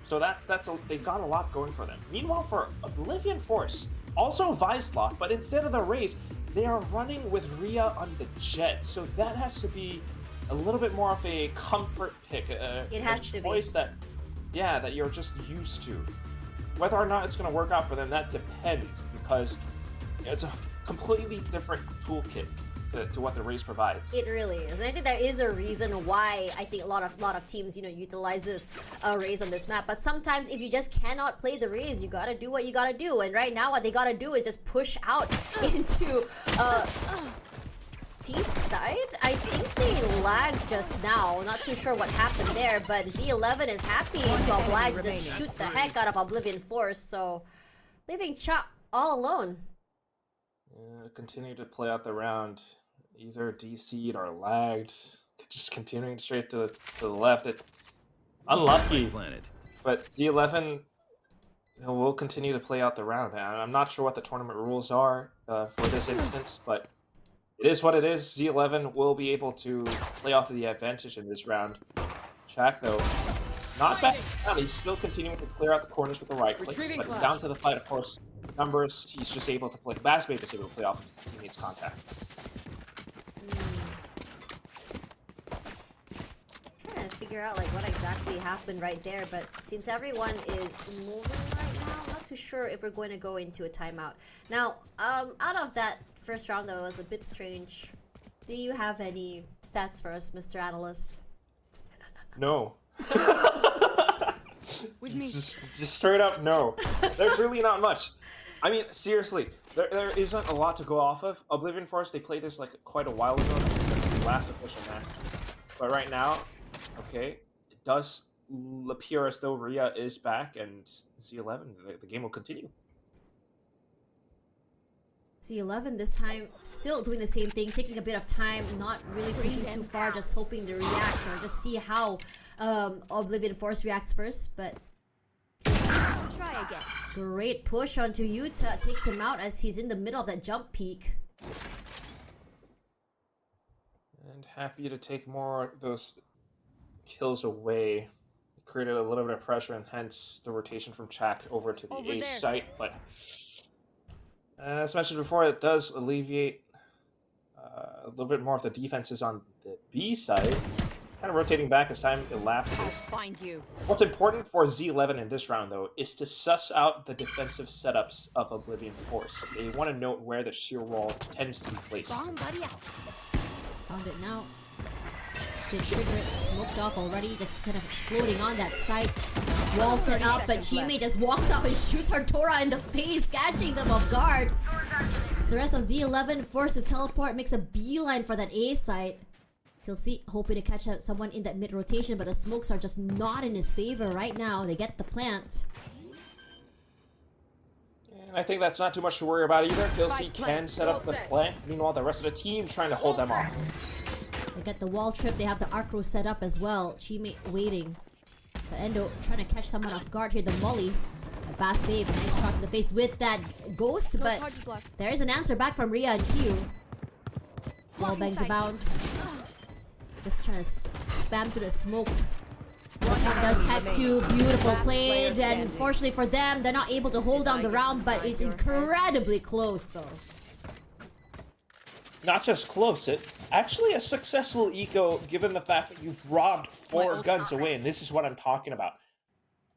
So they got a lot going for them. Meanwhile, for Oblivion Force, also Vicelock, but instead of the Raze, they are running with Rhea on the Jet. So that has to be a little bit more of a comfort pick. It has to be. Choice that you're just used to. Whether or not it's going to work out for them, that depends, because it's a completely different toolkit to what the Raze provides. It really is, and I think there is a reason why I think a lot of teams, utilizes Raze on this map. But sometimes if you just cannot play the Raze, you gotta do what you gotta do. And right now, what they gotta do is just push out into T side. I think they lagged just now. Not too sure what happened there, but Z11 is happy to oblige to shoot the heck out of Oblivion Force. So leaving Chop all alone. Continue to play out the round, either DC'd or lagged, just continuing straight to the left. Unlucky, but Z11 will continue to play out the round. I'm not sure what the tournament rules are for this instance, but it is what it is. Z11 will be able to play off of the advantage in this round. Shaq, though, not bad. He's still continuing to clear out the corners with the right clicks, but down to the fight, of course. Numbers, he's just able to play. Bassbabe is able to play off of his teammates' contact. Trying to figure out what exactly happened right there, but since everyone is moving right now, I'm not too sure if we're going to go into a timeout. Now, out of that first round, though, was a bit strange. Do you have any stats for us, Mr. Analyst? No. With me. Just straight up no. There's really not much. I mean, seriously, there isn't a lot to go off of. Oblivion Force, they played this quite a while ago, the last official match. But right now, okay, it does appear as though Rhea is back, and Z11, the game will continue. Z11 this time still doing the same thing, taking a bit of time, not really pushing too far, just hoping to react or just see how Oblivion Force reacts first, but try again. Great push onto Yuta, takes him out as he's in the middle of that jump peak. And happy to take more of those kills away. Created a little bit of pressure, and hence the rotation from Chak over to the A site, but as mentioned before, it does alleviate a little bit more of the defenses on the B side. Kind of rotating back as time elapses. I'll find you. What's important for Z11 in this round, though, is to suss out the defensive setups of Oblivion Force. They want to note where the shear wall tends to be placed. Somebody else. Found it now. Did trigger it, smoked off already, just kind of exploding on that side. Wall set up, but Chime just walks up and shoots Artora in the face, catching them off guard. So the rest of Z11 forced to teleport, makes a beeline for that A site. He'll see, hoping to catch someone in that mid rotation, but the smokes are just not in his favor right now. They get the plant. And I think that's not too much to worry about either. Kelsey can set up the plant. Meanwhile, the rest of the team's trying to hold them off. They get the wall trip. They have the arc row set up as well. Chime waiting. But Endo trying to catch someone off guard here. The molly. Bassbabe, nice shot to the face with that ghost, but there is an answer back from Rhea and Q. Wall bangs abound. Just trying to spam through the smoke. Does tattoo, beautiful played, and unfortunately for them, they're not able to hold down the round, but it's incredibly close though. Not just close, it actually a successful eco given the fact that you've robbed 4 guns away, and this is what I'm talking about.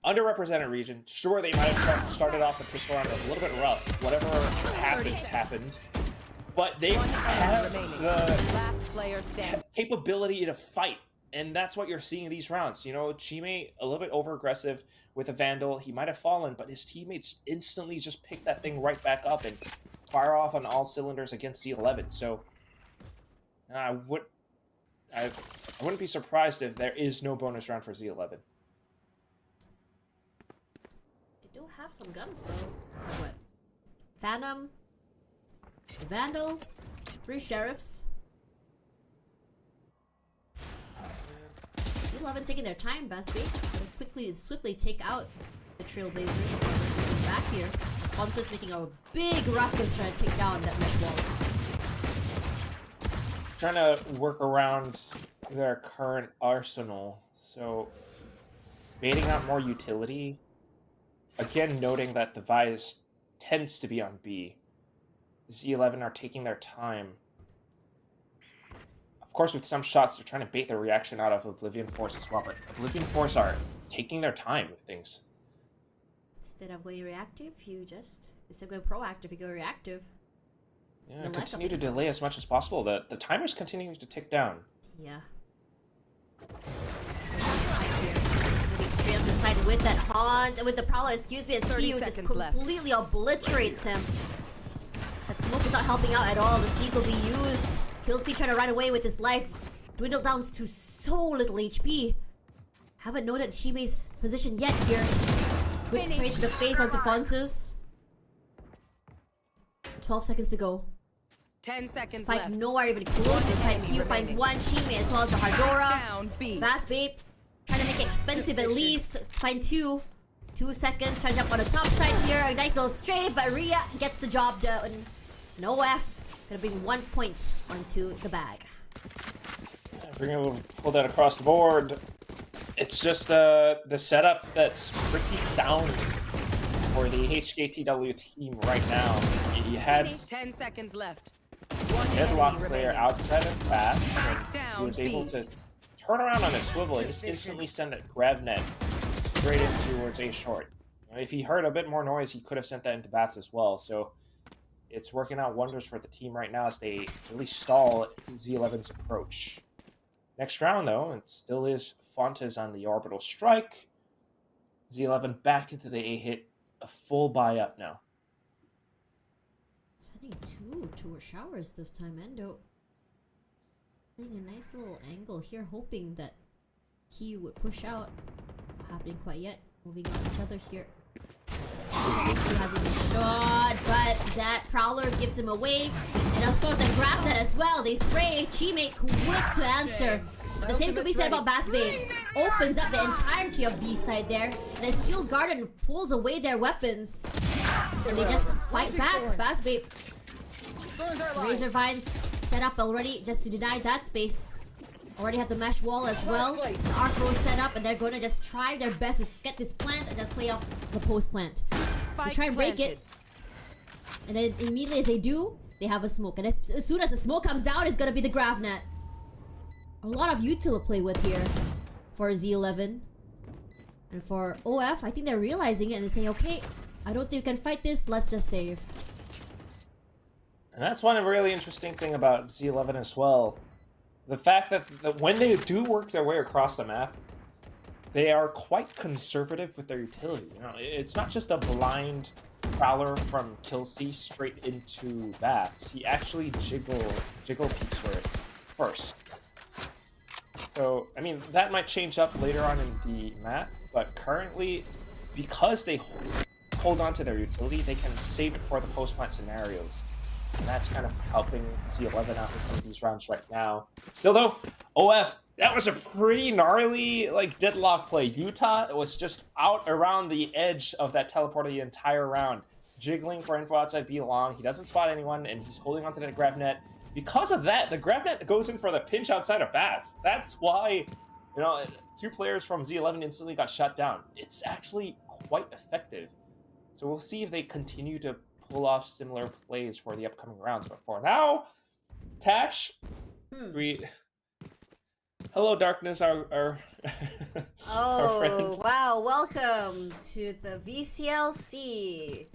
Underrepresented region, sure they might have started off the pistol round a little bit rough, whatever happened. But they have the capability to fight, and that's what you're seeing in these rounds. You know, Chime a little bit over-aggressive with a Vandal. He might have fallen, but his teammates instantly just pick that thing right back up and fire off on all cylinders against C11. So I wouldn't be surprised if there is no bonus round for Z11. They do have some guns though. What? Phantom. Vandal, 3 sheriffs. Z11 taking their time, Bassbabe. Swiftly take out the Trailblazer. Just back here. Sponta's making a big ruckus trying to take down that mesh wall. Trying to work around their current arsenal. So baiting out more utility. Again, noting that the Vice tends to be on B. Z11 are taking their time. Of course, with some shots, they're trying to bait their reaction out of Oblivion Force as well, but Oblivion Force are taking their time with things. Instead of going reactive, instead of going proactive, you go reactive. Yeah, continue to delay as much as possible. The timer's continuing to tick down. Yeah. Moving straight up the side with that haunt, with the Prowler, excuse me, as Q just completely obliterates him. That smoke is not helping out at all. The C's will be used. Killsey trying to run away with his life. Dwindled down to so little HP. Haven't noted Shime's position yet here. Good spray to the face onto Pontus. 12 seconds to go. 10 seconds Spike left. nowhere even close. This time Q finds one. Shime as well as the Hardora. Down B. Fast Babe. Trying to make it expensive at least. Find two. 2 seconds. Trying to jump on the top side here. A nice little strafe, but Rhea gets the job done. No F. Gonna bring 1 point onto the bag. Pull that across the board. It's just the setup that's pretty sound for the HKTW team right now. You had 10 seconds left. Deadlock player outside of fast, and he was able to turn around on his swivel and just instantly send that Gravnet straight in towards A short. If he heard a bit more noise, he could have sent that into bats as well. So it's working out wonders for the team right now as they really stall Z11's approach. Next round, though, it still is Fontes on the orbital strike. Z11 back into the A hit, a full buy up now. Sending two showers this time, Endo. Getting a nice little angle here, hoping that Q would push out. Not happening quite yet. Moving on each other here. Q hasn't been shot, but that Prowler gives him away. And of course, they grab that as well. They spray. Chimate quick to answer. But the same could be said about Bass Babe. Opens up the entirety of B side there. And the Steel Garden pulls away their weapons. And they just fight back. Bass Babe. Razor Vines set up already just to deny that space. Already have the mesh wall as well. The arc row set up, and they're going to just try their best to get this plant and then play off the post plant. They try and break it. And then immediately as they do, they have a smoke. And as soon as the smoke comes down, it's going to be the Gravnet. A lot of util to play with here for Z11. And for OF, I think they're realizing it and they're saying, okay, I don't think we can fight this, let's just save. And that's one really interesting thing about Z11 as well. The fact that when they do work their way across the map, they are quite conservative with their utility. You know, it's not just a blind Prowler from Killsey straight into bats. He actually jiggle peeks for it first. So, I mean, that might change up later on in the map, but currently, because they hold on to their utility, they can save it for the post-plant scenarios. And that's kind of helping Z11 out in some of these rounds right now. Still though, OF, that was a pretty gnarly, deadlock play. Utah was just out around the edge of that teleporter the entire round. Jiggling for info outside B long. He doesn't spot anyone, and he's holding onto that Gravnet. Because of that, the Gravnet goes in for the pinch outside of bats. That's why, 2 players from Z11 instantly got shut down. It's actually quite effective. So we'll see if they continue to pull off similar plays for the upcoming rounds. But for now, Tash, hello, Darkness, our oh, our friend. Wow, welcome to the VCLC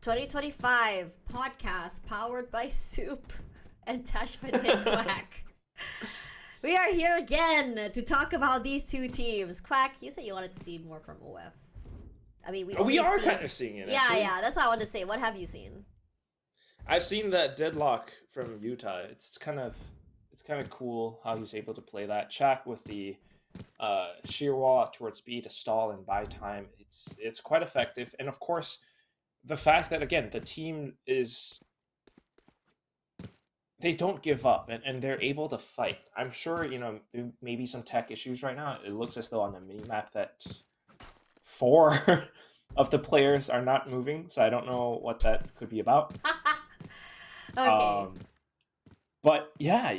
2025 podcast powered by Soup and Tash and Quack. We are here again to talk about these two teams. Quack, you said you wanted to see more from OF. I mean, we are kind of seeing it. Yeah, actually. yeah, that's what I wanted to say. What have you seen? I've seen that deadlock from Utah. It's kind of cool how he's able to play that. Chak with the sheer wall out towards B to stall and buy time. It's quite effective, and of course, the fact that again the team they don't give up and they're able to fight. I'm sure maybe some tech issues right now. It looks as though on the mini map that 4 of the players are not moving, so I don't know what that could be about. Okay. But yeah,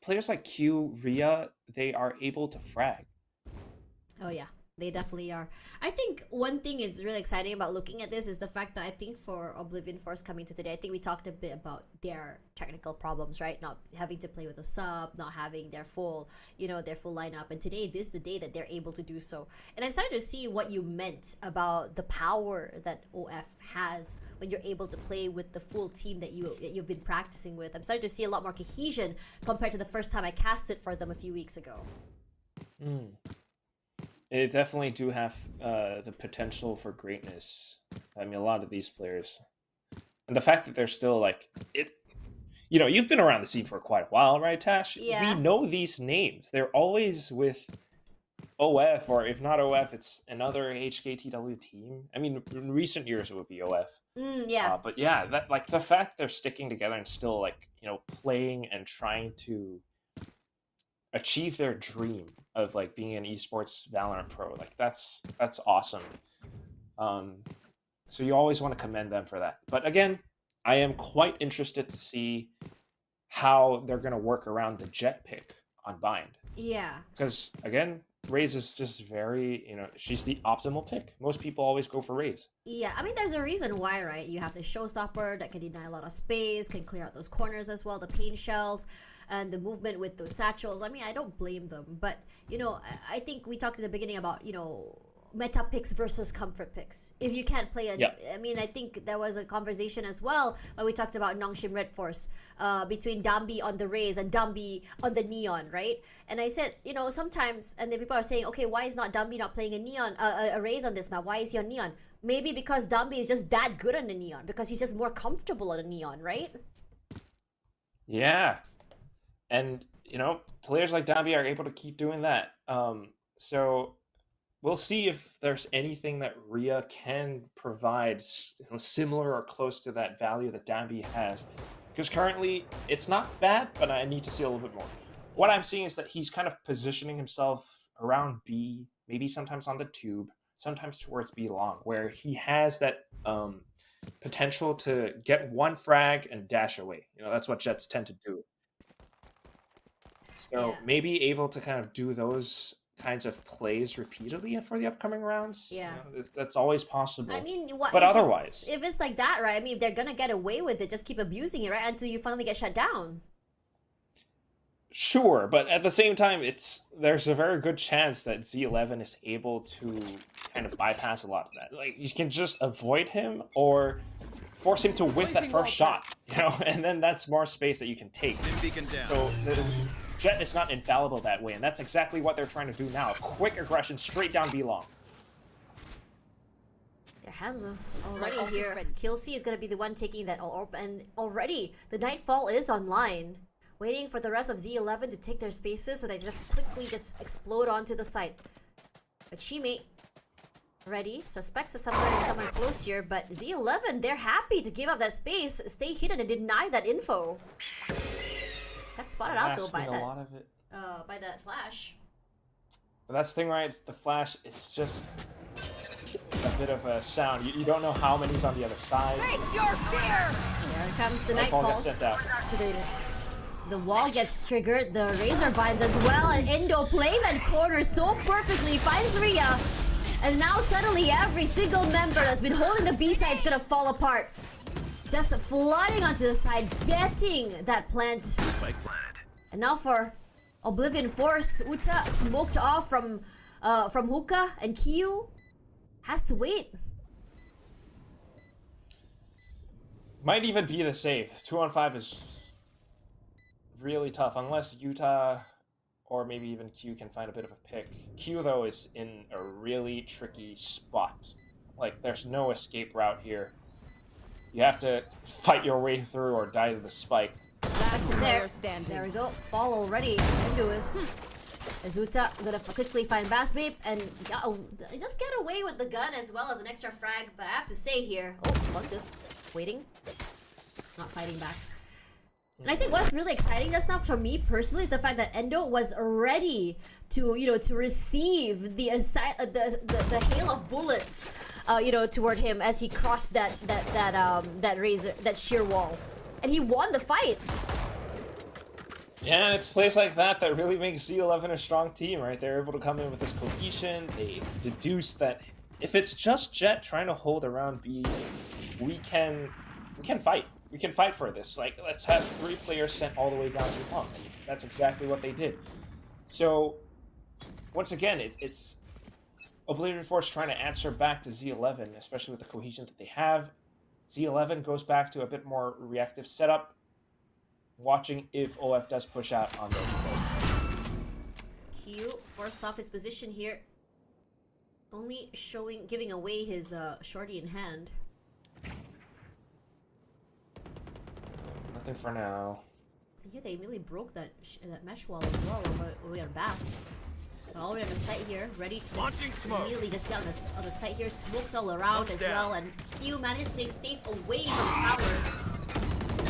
players like Q, Rhea, they are able to frag. Oh yeah, they definitely are. I think one thing is really exciting about looking at this is the fact that I think for Oblivion Force coming to today, I think we talked a bit about their technical problems, right? Not having to play with a sub, not having their full, their full lineup. And today, this is the day that they're able to do so. And I'm starting to see what you meant about the power that OF has when you're able to play with the full team that you've been practicing with. I'm starting to see a lot more cohesion compared to the first time I casted for them a few weeks ago. They definitely do have the potential for greatness. I mean, a lot of these players, and the fact that they're still like it. You've been around the scene for quite a while, right, Tash? Yeah. We know these names. They're always with OF, or if not OF, it's another HKTW team. I mean, in recent years it would be OF. Yeah. But yeah, that like the fact they're sticking together and still like playing and trying to achieve their dream of like being an esports Valorant pro, like that's awesome. So you always want to commend them for that. But again, I am quite interested to see how they're going to work around the Jet pick on Bind. Yeah. Because again, Raze is just very, she's the optimal pick. Most people always go for Raze. Yeah, I mean, there's a reason why, right? You have the showstopper that can deny a lot of space, can clear out those corners as well, the pain shells, and the movement with those satchels. I mean, I don't blame them. But, I think we talked in the beginning about, meta picks versus comfort picks. If you can't play I mean, I think there was a conversation as well when we talked about Nongshim Red Force between Dambi on the Raze and Dambi on the Neon, right? And I said, sometimes, and then people are saying, okay, why is not Dambi not playing a Neon, a Raze on this map? Why is he on Neon? Maybe because Dambi is just that good on the Neon, because he's just more comfortable on the Neon, right? Yeah. And, players like Dambi are able to keep doing that. So we'll see if there's anything that Rhea can provide similar or close to that value that Dambi has. Because currently, it's not bad, but I need to see a little bit more. What I'm seeing is that he's kind of positioning himself around B, maybe sometimes on the tube, sometimes towards B long, where he has that potential to get one frag and dash away. That's what Jets tend to do. So maybe able to kind of do those kinds of plays repeatedly for the upcoming rounds. Yeah. That's always possible. I mean, but otherwise, if it's like that, right? I mean, if they're gonna get away with it, just keep abusing it, right? Until you finally get shut down. Sure, but at the same time, there's a very good chance that Z11 is able to kind of bypass a lot of that. Like, you can just avoid him or force him to whiff that first shot, and then that's more space that you can take. So Jet is not infallible that way, and that's exactly what they're trying to do now. Quick aggression straight down B long. Their hands are already here. Kill C is going to be the one taking that orb, and already the Nightfall is online. Waiting for the rest of Z11 to take their spaces so they just quickly explode onto the site. A teammate ready, suspects that someone close here, but Z11, they're happy to give up that space, stay hidden and deny that info. Got spotted out though by that flash. But that's the thing, right? The flash is just a bit of a sound. You don't know how many's on the other side. Face your fear! There comes the Nightfall. Gets sent out. The wall gets triggered, the Razor Vines as well, and Indo playing that corner so perfectly, finds Rhea. And now suddenly every single member that's been holding the B side is gonna fall apart. Just flooding onto the side, getting that plant. And now for Oblivion Force, Uta smoked off from Hookah, and Kyu has to wait. Might even be the save. 2-on-5 is really tough unless Utah or maybe even Q can find a bit of a pick. Q though is in a really tricky spot. Like there's no escape route here. You have to fight your way through or die to the spike. Back to there. There we go. Fall already. Endoist. Azuta gonna quickly find Bass Babe and just get away with the gun as well as an extra frag. But I have to say here, Bug just waiting, not fighting back. And I think what's really exciting just now for me personally is the fact that Endo was ready to to receive the hail of bullets toward him as he crossed that sheer wall, and he won the fight. Yeah, it's plays like that that really makes Z11 a strong team, right? They're able to come in with this cohesion. They deduce that if it's just Jet trying to hold around B, we can fight. We can fight for this. Like, let's have 3 players sent all the way down to long. And that's exactly what they did. So, once again, it's Oblivion Force trying to answer back to Z11, especially with the cohesion that they have. Z11 goes back to a bit more reactive setup, watching if OF does push out on the eco. Q forced off his position here. Only giving away his shorty in hand. Nothing for now. Yeah, they really broke that mesh wall as well over on back. All the way on the site here, ready to just immediately just get on the site here. Smokes all around as well, and Q managed to stay safe away from power.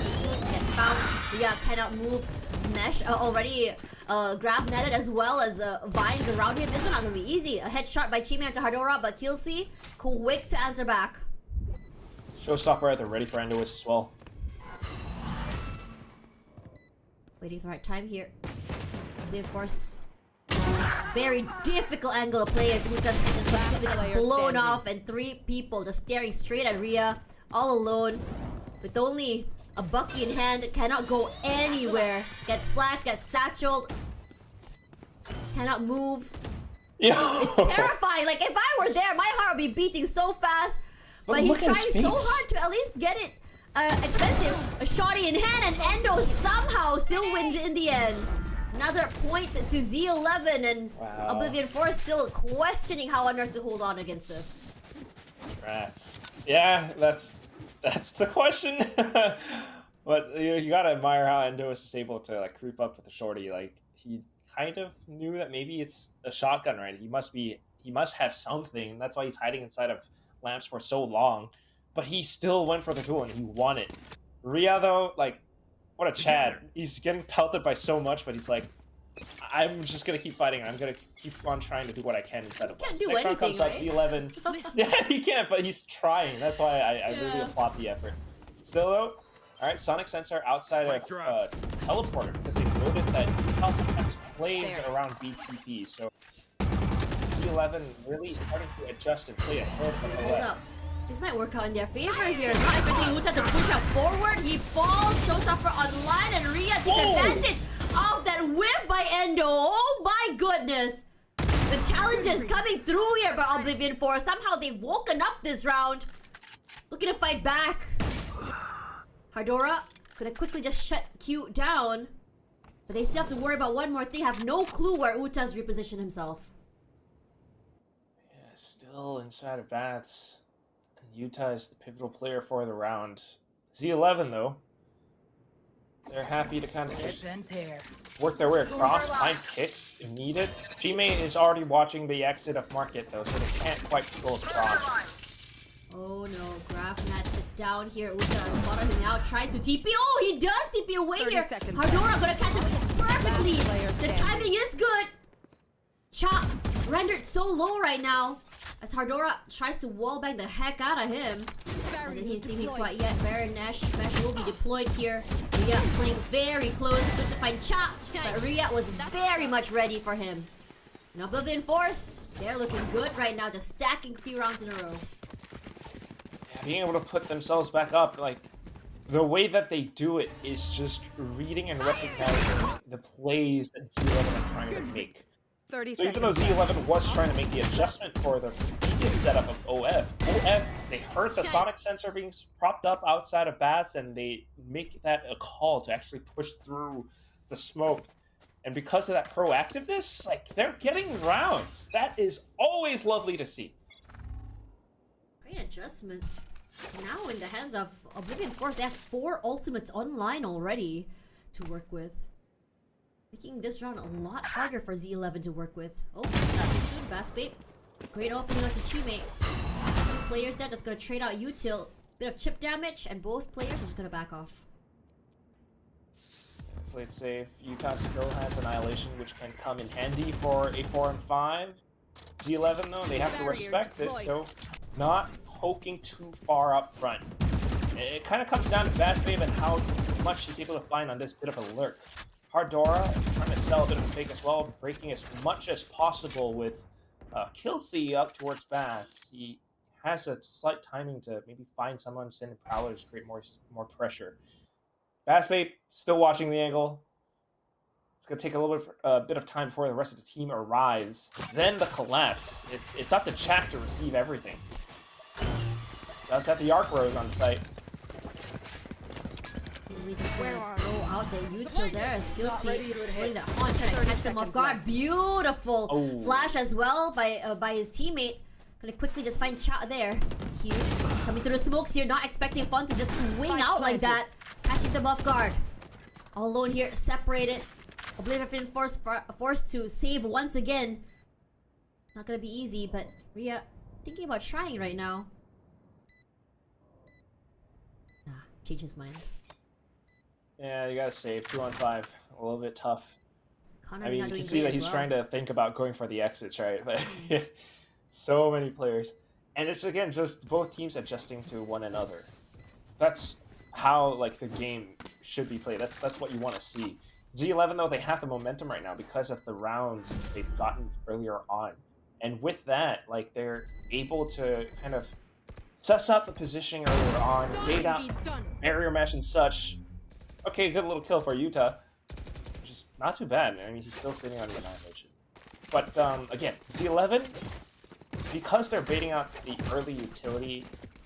Soon gets found. Rhea cannot move. Mesh already grab netted as well as vines around him. It's not gonna be easy. A headshot by Chime onto Hardora, but Killsy quick to answer back. Showstopper, they're ready for Endois as well. Waiting for the right time here. Reinforce. Very difficult angle of play as Utas just completely gets blown off, and 3 people just staring straight at Rhea, all alone, with only a Bucky in hand, cannot go anywhere. Gets splashed, gets satcheled, cannot move. Yeah. It's terrifying. Like, if I were there, my heart would be beating so fast. But he's trying so hard to at least get it expensive. A shotty in hand, and Endo somehow still wins in the end. Another point to Z11, and wow. Oblivion Force still questioning how on earth to hold on against this. Rats. Yeah, that's the question. But you gotta admire how Endois is able to like creep up with the shorty. Like, he kind of knew that maybe it's a shotgun, right? He must have something. That's why he's hiding inside of lamps for so long. But he still went for the duel and he won it. Rhea though, like, what a Chad. He's getting pelted by so much, but he's like, I'm just gonna keep fighting. I'm gonna keep on trying to do what I can instead of Can't do Next round anything, comes out, right? Z11. Yeah, he can't, but he's trying. That's why I really applaud the effort. Still though, alright, Sonic Sensor outside of Teleporter, because they've noted that Utah sometimes plays around BTP, so Z11 really starting to adjust and play ahead of the Hold up. This might work out in their favor here. Not expecting Utah to push up forward. He falls, Showstopper online, and Rhea takes advantage of that whiff by Endo. Oh my goodness. The challenges coming through here by Oblivion Force. Somehow they've woken up this round. Looking to fight back. Hardora gonna quickly just shut Q down. But they still have to worry about one more thing. Have no clue where Utah's repositioned himself. Yeah, still inside of bats. Utah is the pivotal player for the round. Z11 though, they're happy to kind of just work their way across, find picks if needed. Gmate is already watching the exit of market though, so they can't quite go across. Oh no, Graph net down here. Utah spotted him out, tries to TP. Oh, he does TP away here. Hardora gonna catch him perfectly. The timing is good. Chop rendered so low right now. As Hardora tries to wallbang the heck out of him. Hasn't hit him quite yet. Baron Mesh will be deployed here. Rhea playing very close. Good to find Chop. But Rhea was very much ready for him. And Oblivion Force, they're looking good right now. Just stacking a few rounds in a row. Yeah, being able to put themselves back up, like, the way that they do it is just reading and recognizing the plays that Z11 are trying to make. So even though Z11 was trying to make the adjustment for the previous setup of OF, they heard the Sonic Sensor being propped up outside of bats, and they make that a call to actually push through the smoke. And because of that proactiveness, like, they're getting rounds. That is always lovely to see. Great adjustment. Now in the hands of Oblivion Force, they have 4 ultimates online already to work with. Making this round a lot harder for Z11 to work with. Oh, not too soon, Bassbait. Great opening onto Chimate. 2 players there just gonna trade out util. Bit of chip damage, and both players are just gonna back off. Played safe. Utah still has Annihilation, which can come in handy for a 4-on-5. Z11 though, they have to respect this, so not poking too far up front. It kind of comes down to Bassbait and how much he's able to find on this bit of a lurk. Hardora trying to sell a bit of a fake as well, breaking as much as possible with Killsey up towards Bass. He has a slight timing to maybe find someone, send Prowlers, create more pressure. Bass Babe still watching the angle. It's gonna take a little bit of time before the rest of the team arrives. Then the collapse. It's up to Chak to receive everything. Does have the arc rose on site. We just gonna go out the util there as Killsey hitting the haunt, trying to catch them off guard. Beautiful flash as well by his teammate. Gonna quickly just find Cha there. Q coming through the smokes here, not expecting Fun to just swing out like that, catching them off guard. All alone here, separated. Oblivion forced to save once again. Not gonna be easy, but Rhea thinking about trying right now. Change his mind. Yeah, you gotta save 2-on-5. A little bit tough. Connor I mean, you can see that he's trying to think about going for the exits, right? But so many players, and it's again just both teams adjusting to one another. That's how like the game should be played. That's what you want to see. Z11 though, they have the momentum right now because of the rounds they've gotten earlier on, and with that, like they're able to kind of suss out the positioning earlier on, bait out barrier mesh and such. Okay, good little kill for Utah, which is not too bad. I mean, he's still sitting on the annihilation. But again, Z11, because they're baiting out the early utility,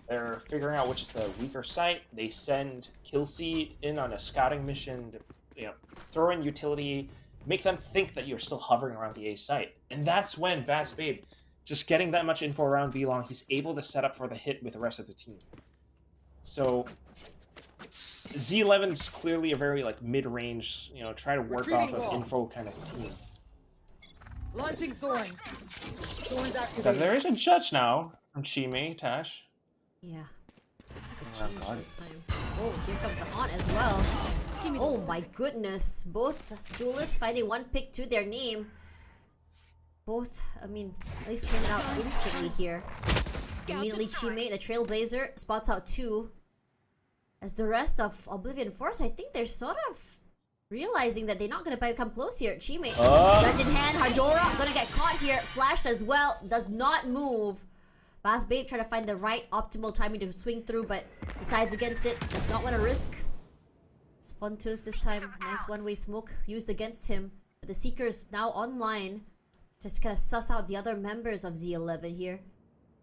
they're figuring out which is the weaker site. They send Killsey in on a scouting mission to, throw in utility, make them think that you're still hovering around the A site. And that's when Bass Babe, just getting that much info around V-Long, he's able to set up for the hit with the rest of the team. So Z11's clearly a very like mid-range, try to work off of info kind of team. Launching thorns. Thorns So activated. there is a judge now from Chime, Tash. Yeah. Change this time. Oh, here comes the haunt as well. Oh my goodness. Both duelists finding one pick to their name. Both, I mean, at least turned out instantly here. Immediately Chime, the Trailblazer, spots out two. As the rest of Oblivion Force, I think they're sort of realizing that they're not going to come close here. Chime, judge in hand, Hardora gonna get caught here. Flashed as well, does not move. Bass Babe trying to find the right optimal timing to swing through, but decides against it. Does not want to risk. It's Fontus this time. Nice one-way smoke used against him. But the Seeker's now online. Just kind of suss out the other members of Z11 here.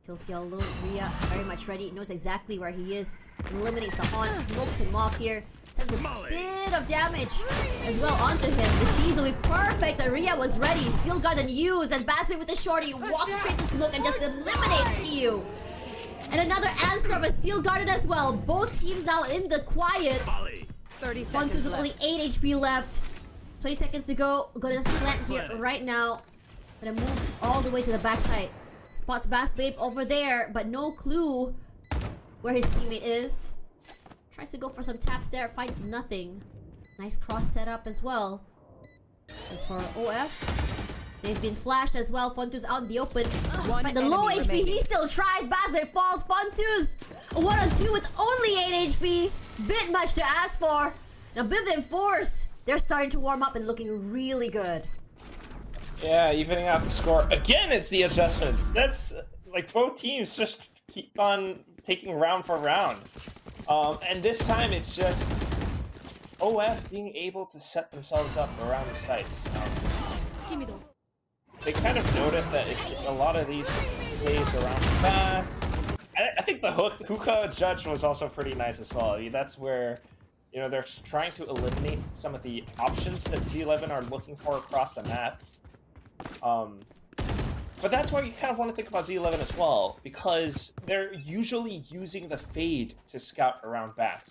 Killsey alone. Rhea very much ready. Knows exactly where he is. Eliminates the haunt. Smokes him off here. Sends a bit of damage as well onto him. The seize will be perfect. Rhea was ready. Steel Garden used. And Bass Babe with the shorty walks straight to smoke and just eliminates Q. And another answer of a Steel Garden as well. Both teams now in the quiet. 30 seconds Fontus with left. only 8 HP left. 20 seconds to go. Gonna plant here right now. Gonna move all the way to the backside. Spots Bass Babe over there, but no clue where his teammate is. Tries to go for some taps there, finds nothing. Nice cross setup as well. As for OF, they've been flashed as well. Fontus out in the open. Despite the low HP, remaining. he still tries. Bass Babe falls. Fontus, a 1-on-2 with only 8 HP. Bit much to ask for. Now Oblivion Force, they're starting to warm up and looking really good. Yeah, evening out the score. Again, it's the adjustments. That's like both teams just keep on taking round for round. And this time it's just OF being able to set themselves up around the sites. They kind of noticed that it's a lot of these plays around the bats. I think the hookah judge was also pretty nice as well. I mean, that's where, they're trying to eliminate some of the options that Z11 are looking for across the map. But that's why you kind of want to think about Z11 as well, because they're usually using the fade to scout around bats.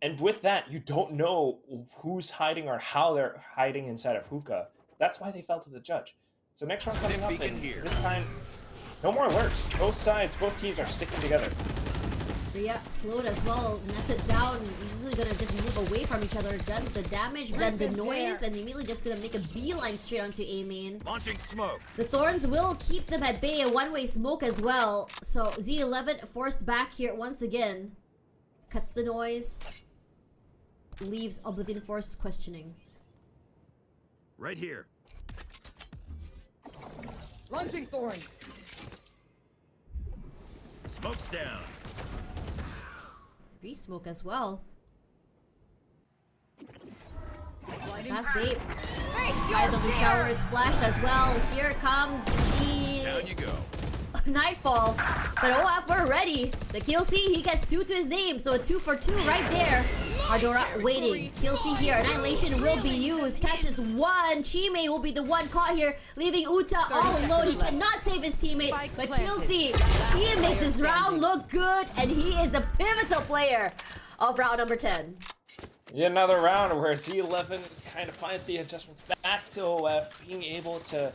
And with that, you don't know who's hiding or how they're hiding inside of hookah. That's why they fell to the judge. So next round coming up, and this time, no more lurks. Both sides, both teams are sticking together. Rhea slowed as well, nets it down. Easily gonna just move away from each other. Done the damage, then the noise, and immediately just gonna make a beeline straight onto A main. Launching smoke. The Thorns will keep them at bay, a one-way smoke as well. So Z11 forced back here once again. Cuts the noise. Leaves Oblivion Force questioning. Right here. Launching thorns. Smoke's down. Re-smoke as well. Blinding Fast babe. Face Eyes your on the fear. shower splashed as well. Here comes the Down you go. nightfall. But OF, we're ready. The Killsy, he gets 2 to his name. So a 2 for 2 right there. Ardora waiting. Killsy here. Annihilation will be used. Catches 1. Chime will be the one caught here, leaving Uta all alone. He cannot save his teammate. But Killsy, he makes this round look good. And he is the pivotal player of round number 10. Yet another round where Z11 kind of finds the adjustments back to OF, being able to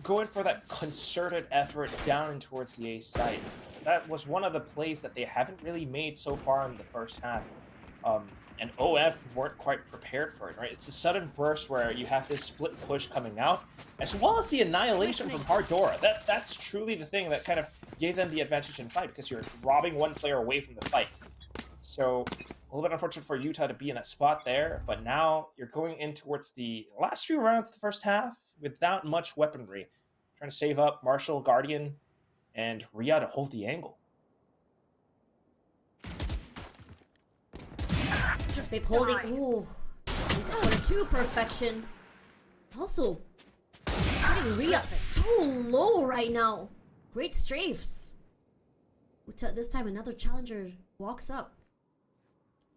go in for that concerted effort down and towards the A site. That was one of the plays that they haven't really made so far in the first half. And OF weren't quite prepared for it, right? It's a sudden burst where you have this split push coming out, as well as the annihilation from Hardora. That's truly the thing that kind of gave them the advantage in the fight, because you're robbing one player away from the fight. So a little bit unfortunate for Utah to be in that spot there, but now you're going in towards the last few rounds of the first half without much weaponry. Trying to save up Marshall, Guardian, and Rhea to hold the angle. Just Babe holding. Ooh. He's at corner 2 perfection. Also, putting Rhea so low right now. Great strafes. Uta, this time another challenger walks up.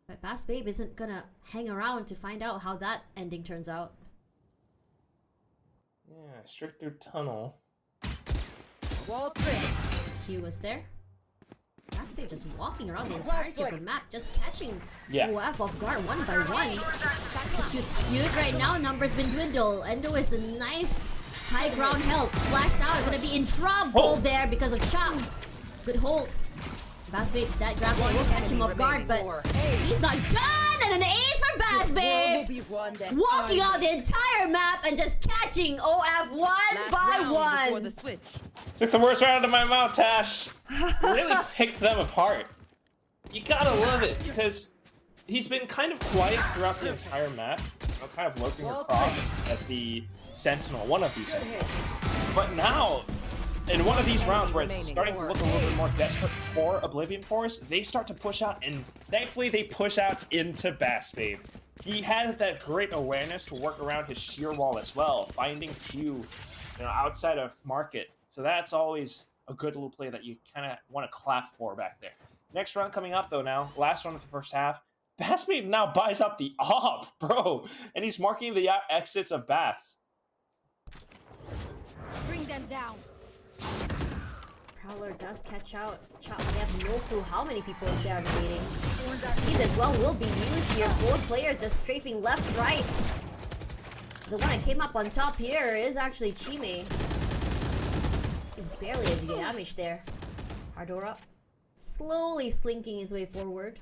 But Bass Babe isn't gonna hang around to find out how that ending turns out. Yeah, straight through tunnel. Wall trip. Q was there. Bass Babe just walking around the entirety of the map, just catching OF off guard 1 by 1. Executes cute right now, numbers been dwindled. Endo is a nice high ground health. Flashed out, gonna be in trouble there because of Chop. Good hold. Bass Babe, that grab will catch him off guard, but he's not done! And an ace for Bass Babe! Walking out the entire map and just catching OF 1 by 1! Took the worst round out of my mouth, Tash. Really picked them apart. You gotta love it, because he's been kind of quiet throughout the entire map, kind of lurking across as the sentinel, one of these sentinels. But now, in one of these rounds where it's starting to look a little bit more desperate for Oblivion Force, they start to push out, and thankfully they push out into Bass Babe. He has that great awareness to work around his sheer wall as well, finding Q, outside of market. So that's always a good little play that you kind of want to clap for back there. Next round coming up though now, last round of the first half. Bass Babe now buys up the AWP, bro, and he's marking the exits of Baths. Bring them down. Prowler does catch out Chop. They have no clue how many people is there waiting. Seas as well will be used here. Both players just strafing left, right. The one that came up on top here is actually Chime. Barely any damage there. Hardora slowly slinking his way forward.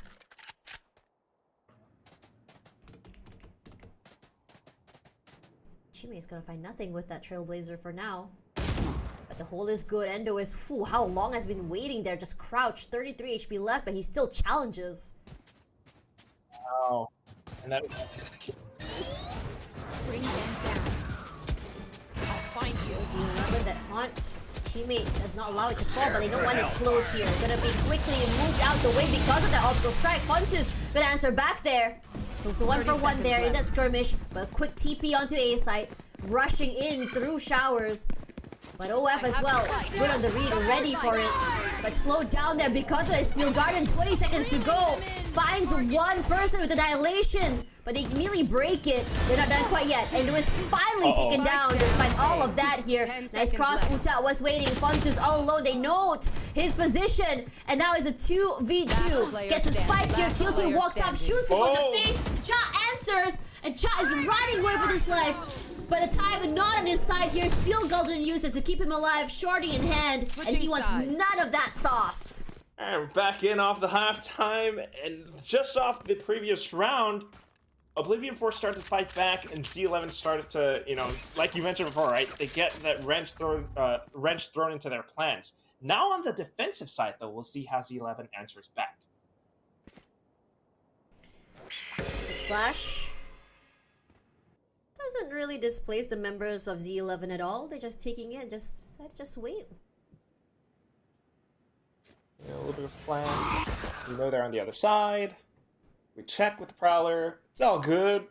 Chime is gonna find nothing with that Trailblazer for now. But the hold is good. Endo is, how long has been waiting there, just crouched. 33 HP left, but he still challenges. Wow. And that Bring them down. I'll find you. Z11 that haunt. Teammate does not allow it to fall, but they know one is close here. Gonna be quickly moved out the way because of the optical strike. Hunter's gonna answer back there. So 1 for 1 there in that skirmish, but quick TP onto A site. Rushing in through showers. But OF as well, good on the read, ready for it. But slowed down there because of the Steel Garden, 20 seconds to go. Finds one person with Annihilation, but they immediately break it. They're not done quite yet. And it was finally taken down despite all of that here. Nice cross, Uta was waiting. Fontus all alone, they note his position. And now it's a 2v2. Gets a spike here, Killsy walks up, shoots him on the face. Cha answers, and Cha is running away for his life. But the time not on his side here. Steel Golden uses to keep him alive, shorty in hand, and he wants none of that sauce. And we're back in off the halftime, and just off the previous round, Oblivion Force started to fight back, and Z11 started to, like you mentioned before, right? They get that wrench thrown into their plans. Now on the defensive side, though, we'll see how Z11 answers back. Flash. Doesn't really displace the members of Z11 at all. They're just taking it. Just wait. Yeah, a little bit of flank. We know they're on the other side. We check with the Prowler. It's all good.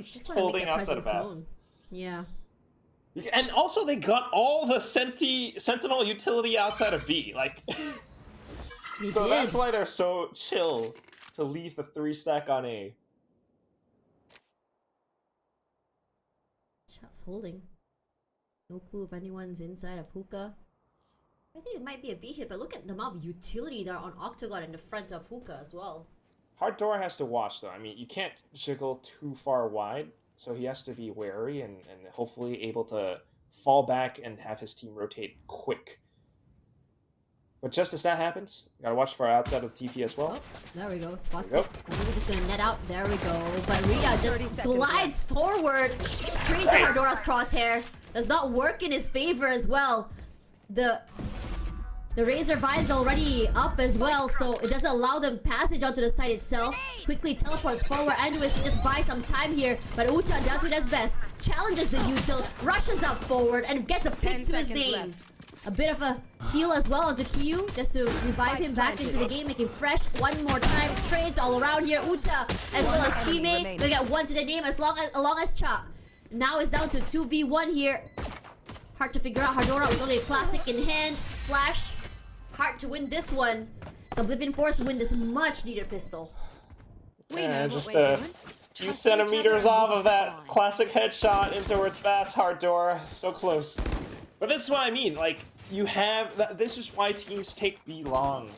Just wanna make holding their outside of presence bats. known. Yeah. And also, they got all the Sentinel utility outside of B. Like, They so did. that's why they're so chill to leave the 3-stack on A. Shot's holding. No clue if anyone's inside of Hookah. I think it might be a B hit, but look at the amount of utility there on Octagon in the front of Hookah as well. Hard Door has to watch, though. I mean, you can't jiggle too far wide, so he has to be wary and hopefully able to fall back and have his team rotate quick. But just as that happens, you gotta watch for outside of TP as well. Oh, there we go. Spots There we it. And maybe just gonna net out. There we go. But Rhea just glides forward straight to Hardora's crosshair. Does not work in his favor as well. The Razor Vine's already up as well, so it doesn't allow them passage onto the site itself. Quickly teleports forward. Anduis can just buy some time here, but Ucha does what does best. Challenges the util, rushes up forward, and gets a pick to his name. Left. A bit of a heal as well onto Kyu, just to revive him back into the game, making fresh one more time. Trades all around here. Uta as well as Chime. They get one to the name along as Cha. Now it's down to 2v1 here. Hard to figure out. Hardora with only a classic in hand. Flashed. Hard to win this one. So Oblivion Force win this much needed pistol. Yeah, just a few centimeters off of that classic headshot in towards Bats. Hard Door. So close. But this is what I mean. Like, you have... This is why teams take B long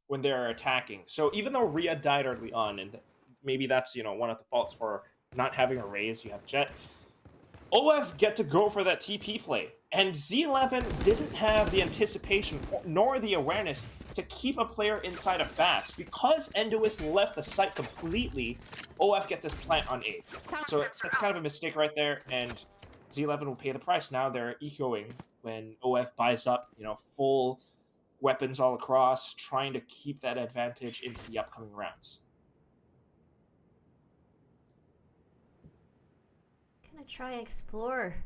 when they're attacking. So even though Rhea died early on, and maybe that's, one of the faults for not having a raise, you have Jet, OF get to go for that TP play. And Z11 didn't have the anticipation nor the awareness to keep a player inside of Bats. Because Enduis left the site completely, OF get this plant on A. So that's kind of a mistake right there, and Z11 will pay the price. Now they're ecoing when OF buys up, full weapons all across, trying to keep that advantage into the upcoming rounds. Gonna try and explore.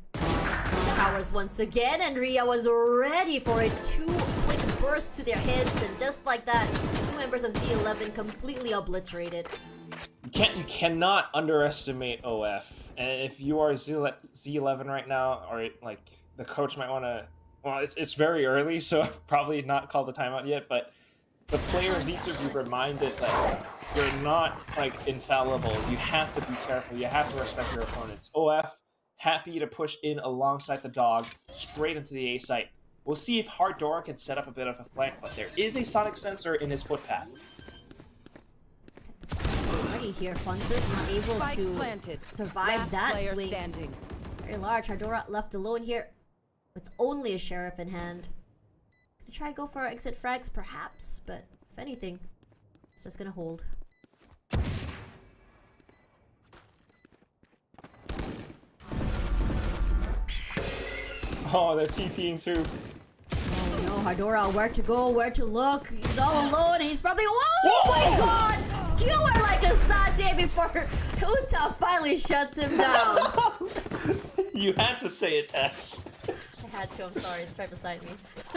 Showers once again, and Rhea was ready for it. 2 quick bursts to their heads, and just like that, 2 members of Z11 completely obliterated. You cannot underestimate OF. And if you are Z11 right now, or like the coach might want to, well, it's very early, so probably not call the timeout yet. But the players need to be reminded that you're not infallible. You have to be careful. You have to respect your opponents. OF happy to push in alongside the dog straight into the A site. We'll see if Hard Door can set up a bit of a flank, but there is a sonic sensor in his footpath. Already here, Fontus not able to survive that swing. It's very large. Hardora left alone here with only a sheriff in hand. Gonna try go for exit frags perhaps, but if anything, it's just gonna hold. Oh, they're TPing through. Oh no, Hardora, where to go, where to look. He's all alone and he's probably... Oh my god! Skewer like a satay before Uta finally shuts him down. You had to say it, Tash. I had to, I'm sorry, it's right beside me.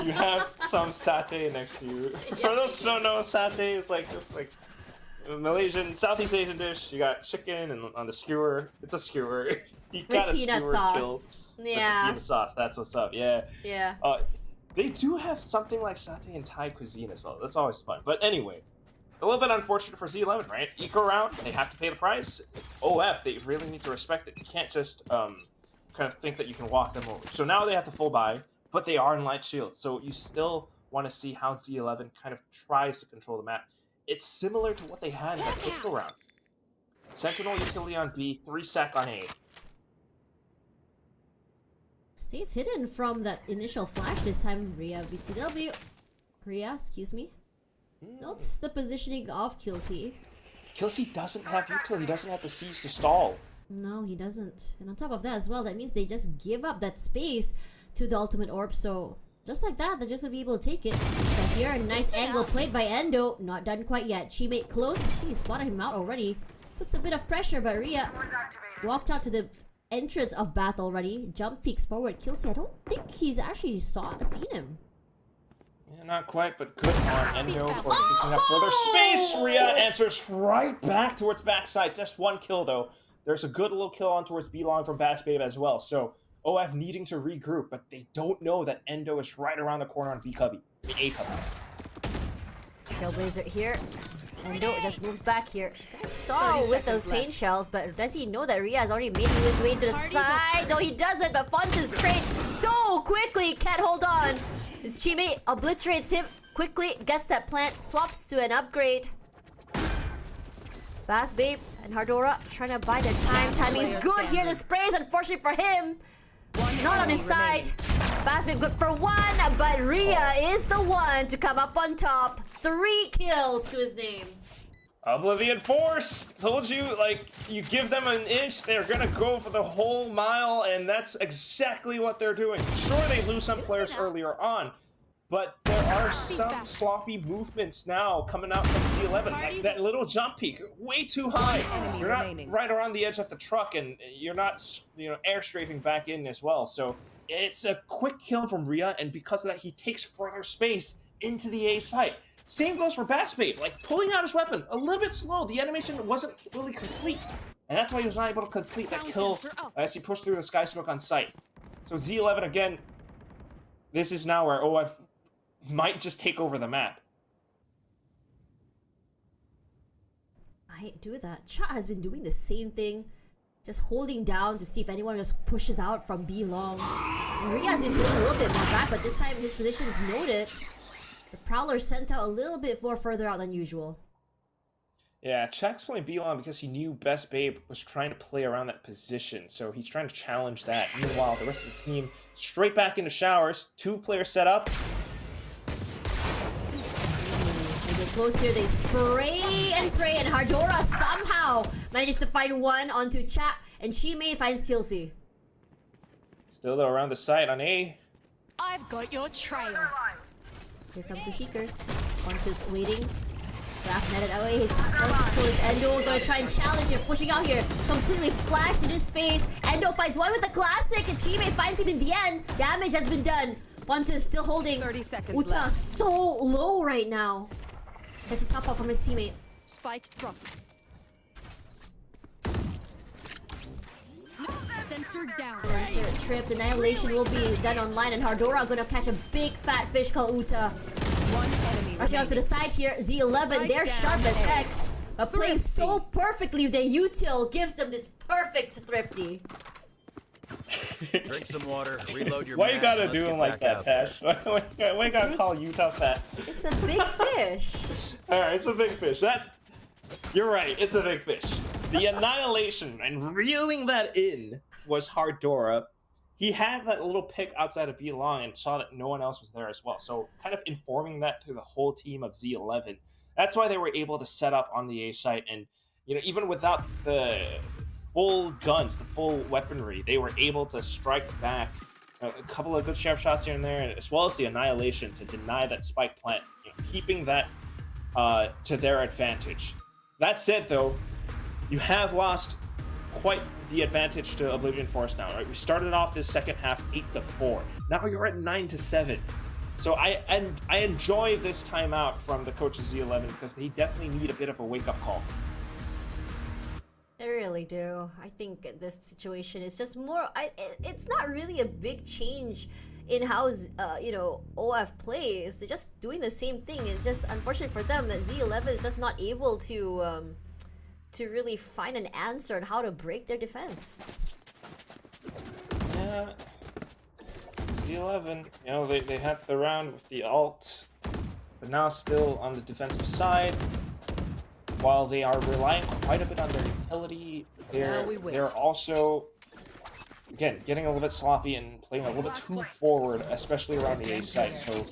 You have some satay next to you. Yes, For those who don't know, satay is just like a Malaysian, Southeast Asian dish. You got chicken and on the skewer. It's a skewer. You got With a peanut skewer sauce. With Yeah. peanut sauce. That's what's up. Yeah. Yeah. They do have something like satay in Thai cuisine as well. That's always fun. But anyway, a little bit unfortunate for Z11, right? Eco round, they have to pay the price. OF, they really need to respect it. You can't just kind of think that you can walk them over. So now they have to full buy, but they are in light shields. So you still want to see how Z11 kind of tries to control the map. It's similar to what they had in that pistol round. Sentinel utility on B, 3-stack on A. Stays hidden from that initial flash this time, Rhea BTW. Rhea, excuse me. Notes the positioning of Killsey. Killsey doesn't have util, he doesn't have the C's to stall. No, he doesn't. And on top of that as well, that means they just give up that space to the ultimate orb, so just like that, they're just gonna be able to take it. So here, a nice angle played by Endo. Not done quite yet. She-mate close. He spotted him out already. Puts a bit of pressure, but Rhea walked out to the entrance of Bath already. Jump peeks forward. Kelsey, I don't think he's actually seen him. Yeah, not quite, but good on Endo for picking up further space. Rhea answers right back towards backside. Just one kill, though. There's a good little kill on towards B-Long from Bass Babe as well. So OF needing to regroup, but they don't know that Endo is right around the corner on B Cubby. A Cubby. Trailblazer here. Endo just moves back here. Stall with those pain shells, but does he know that Rhea has already made his way to the side? No, he doesn't, but Fontes trades so quickly. Can't hold on. His teammate obliterates him quickly, gets that plant, swaps to an upgrade. Bass Babe and Hardora trying to buy their time. Timing is good here. The spray is unfortunate for him. Not on his side. Bass Babe good for one, but Rhea is the one to come up on top. 3 kills to his name. Oblivion Force! Told you, like, you give them an inch, they're gonna go for the whole mile, and that's exactly what they're doing. Sure, they lose some players earlier on, but there are some sloppy movements now coming out from Z11. Like that little jump peak, way too high. You're not right around the edge of the truck, and you're not, air strafing back in as well. So it's a quick kill from Rhea, and because of that, he takes further space into the A site. Same goes for Bass Babe, like pulling out his weapon a little bit slow. The animation wasn't fully complete, and that's why he was not able to complete that kill as he pushed through the sky smoke on site. So Z11 again, this is now where OF might just take over the map. I do that. Cha has been doing the same thing, just holding down to see if anyone just pushes out from B long. And Rhea has been playing a little bit more back, but this time his position is noted. The Prowler sent out a little bit more further out than usual. Yeah, Chak's playing B-Long because he knew Best Babe was trying to play around that position, so he's trying to challenge that. Meanwhile, the rest of the team straight back into showers. 2 players set up. They get close here, they spray and pray, and Hardora somehow manages to find one onto Chak, and Chimei finds Kelsey. Still though around the site on A. I've got your trail. Here comes the Seekers. Fontes waiting. Graf netted away his first push. Endo gonna try and challenge him, pushing out here. Completely flashed in his face. Endo finds one with the classic, and Chimei finds him in the end. Damage has been done. Fontes still holding. 30 seconds Uta left. so low right now. Gets a top up from his teammate. Spike dropped. Sensor down. Sensor tripped. Annihilation will be done online, and Hardora gonna catch a big fat fish called Uta. One enemy Rushing out to the side here, Z11, they're sharp as heck. But playing so perfectly with the util gives them this perfect thrifty. Drink some water, reload your Why you mags, gotta and do let's him get like back that, out there. Tash? Why you gotta call Utah fat? It's a big fish. Alright, it's a big fish. You're right, it's a big fish. The annihilation and reeling that in was Hardora. He had that little pick outside of B-Long and saw that no one else was there as well. So kind of informing that to the whole team of Z11. That's why they were able to set up on the A site, and even without the full guns, the full weaponry, they were able to strike back a couple of good sheriff shots here and there, as well as the annihilation to deny that spike plant, keeping that to their advantage. That said, though, you have lost quite the advantage to Oblivion Force now, right? We started off this second half 8-4. Now you're at 9-7. So I enjoy this timeout from the coach of Z11 because they definitely need a bit of a wake-up call. They really do. I think this situation is just more. It's not really a big change in how OF plays. They're just doing the same thing. It's just unfortunate for them that Z11 is just not able to really find an answer on how to break their defense. Yeah, Z11. They had the round with the ult, but now still on the defensive side. While they are relying quite a bit on their utility, they're also, again, getting a little bit sloppy and playing a little bit too forward, especially around the A site. So,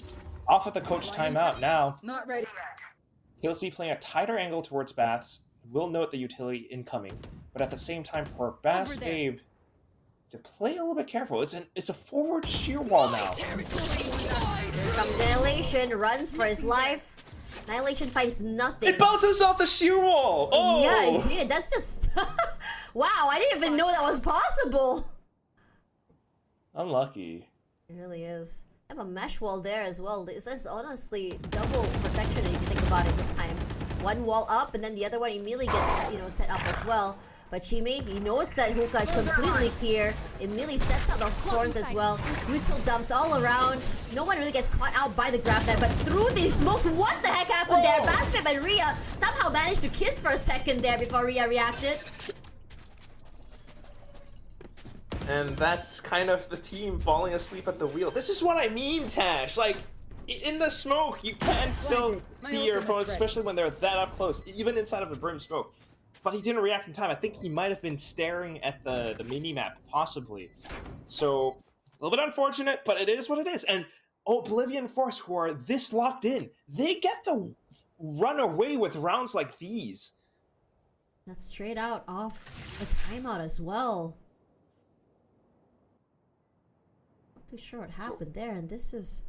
off at the coach timeout now. Not ready yet. Kelsey playing a tighter angle towards Baths. Will note the utility incoming, but at the same time for Bass Babe to play a little bit careful. It's a forward shear wall now. Here comes Annihilation, runs for his life. Annihilation finds nothing. It bounces off the shear wall! Oh! Yeah, it did. That's just... Wow, I didn't even know that was possible. Unlucky. It really is. I have a mesh wall there as well. This is honestly double protection if you think about it this time. One wall up and then the other one immediately gets, you know, set up as well. But Chime, he knows that hookah is completely clear. Immediately sets out the thorns as well. Util dumps all around. No one really gets caught out by the grab net, but through these smokes, what the heck happened there? Baspip and Rhea somehow managed to kiss for a second there before Rhea reacted. And that's kind of the team falling asleep at the wheel. This is what I mean, Tash. Like, in the smoke, you can still see your opponents, especially when they're that up close, even inside of the brim smoke. But he didn't react in time. I think he might have been staring at the mini-map, possibly. So, a little bit unfortunate, but it is what it is. And Oblivion Force, who are this locked in, they get to run away with rounds like these. That's straight out off a timeout as well. Not too sure what happened there, and this is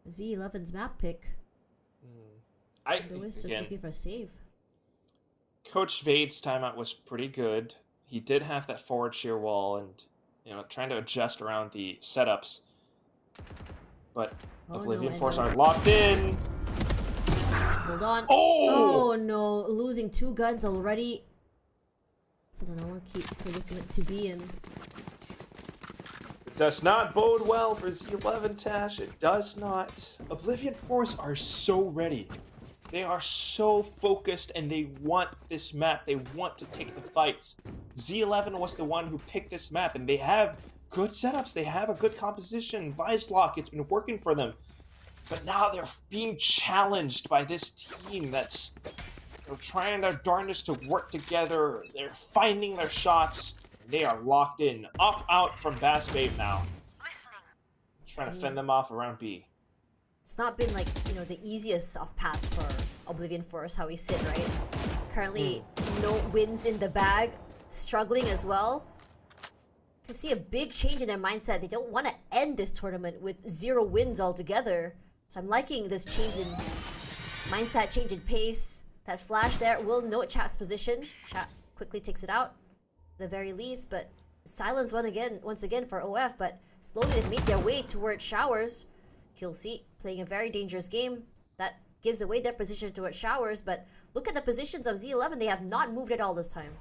Z11's map pick. Lewis just looking for a save. Coach Vade's timeout was pretty good. He did have that forward shear wall and, you know, trying to adjust around the setups. But Oblivion Force are locked in. Hold on. Oh! Oh no, losing 2 guns already. It's an unlucky predicament to be in. It does not bode well for Z11, Tash. It does not. Oblivion Force are so ready. They are so focused and they want this map. They want to take the fights. Z11 was the one who picked this map and they have good setups. They have a good composition. Vice Lock, it's been working for them. But now they're being challenged by this team that's, you know, trying their darndest to work together. They're finding their shots. They are locked in. Up out from Bass Babe now. Trying to fend them off around B. It's not been like, you know, the easiest of paths for Oblivion Force, how we sit, right? Currently, no wins in the bag, struggling as well. Can see a big change in their mindset. They don't want to end this tournament with 0 wins altogether. So I'm liking this change in mindset, change in pace. That flash there will note Chat's position. Chat quickly takes it out, at the very least. But silence once again for OF. But slowly they've made their way towards Showers. Killseat playing a very dangerous game. That gives away their position towards Showers, but look at the positions of Z11. They have not moved at all this time.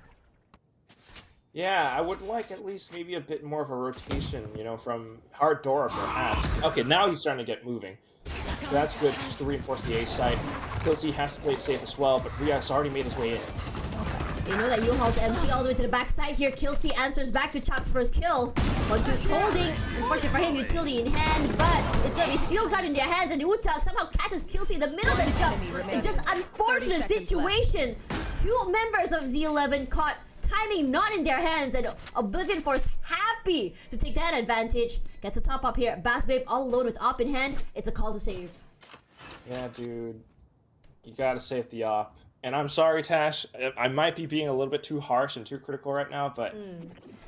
Yeah, I would like at least maybe a bit more of a rotation, you know, from Hard Dora perhaps. Okay, now he's starting to get moving. So that's good, just to reinforce the A side. Killseat has to play it safe as well, but Rias already made his way in. They know that U-Haul's empty all the way to the backside here. Killseat answers back to Chuck's first kill. 1-2's holding. Unfortunately for him, utility in hand, but it's gonna be steel gun in their hands, and Utak somehow catches Killseat in the middle of the jump. It's just unfortunate situation. 2 members of Z11 caught timing not in their hands, and Oblivion Force happy to take that advantage. Gets a top up here. Bass Babe all alone with op in hand. It's a call to save. Yeah, dude. You gotta save the op. And I'm sorry, Tash, I might be being a little bit too harsh and too critical right now, but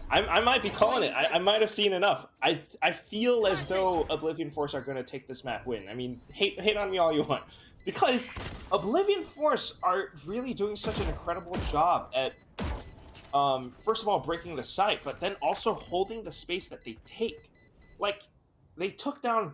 I might be calling it. I might have seen enough. I feel as though Oblivion Force are going to take this map win. I mean, hate on me all you want. Because Oblivion Force are really doing such an incredible job at, first of all, breaking the site, but then also holding the space that they take. Like, they took down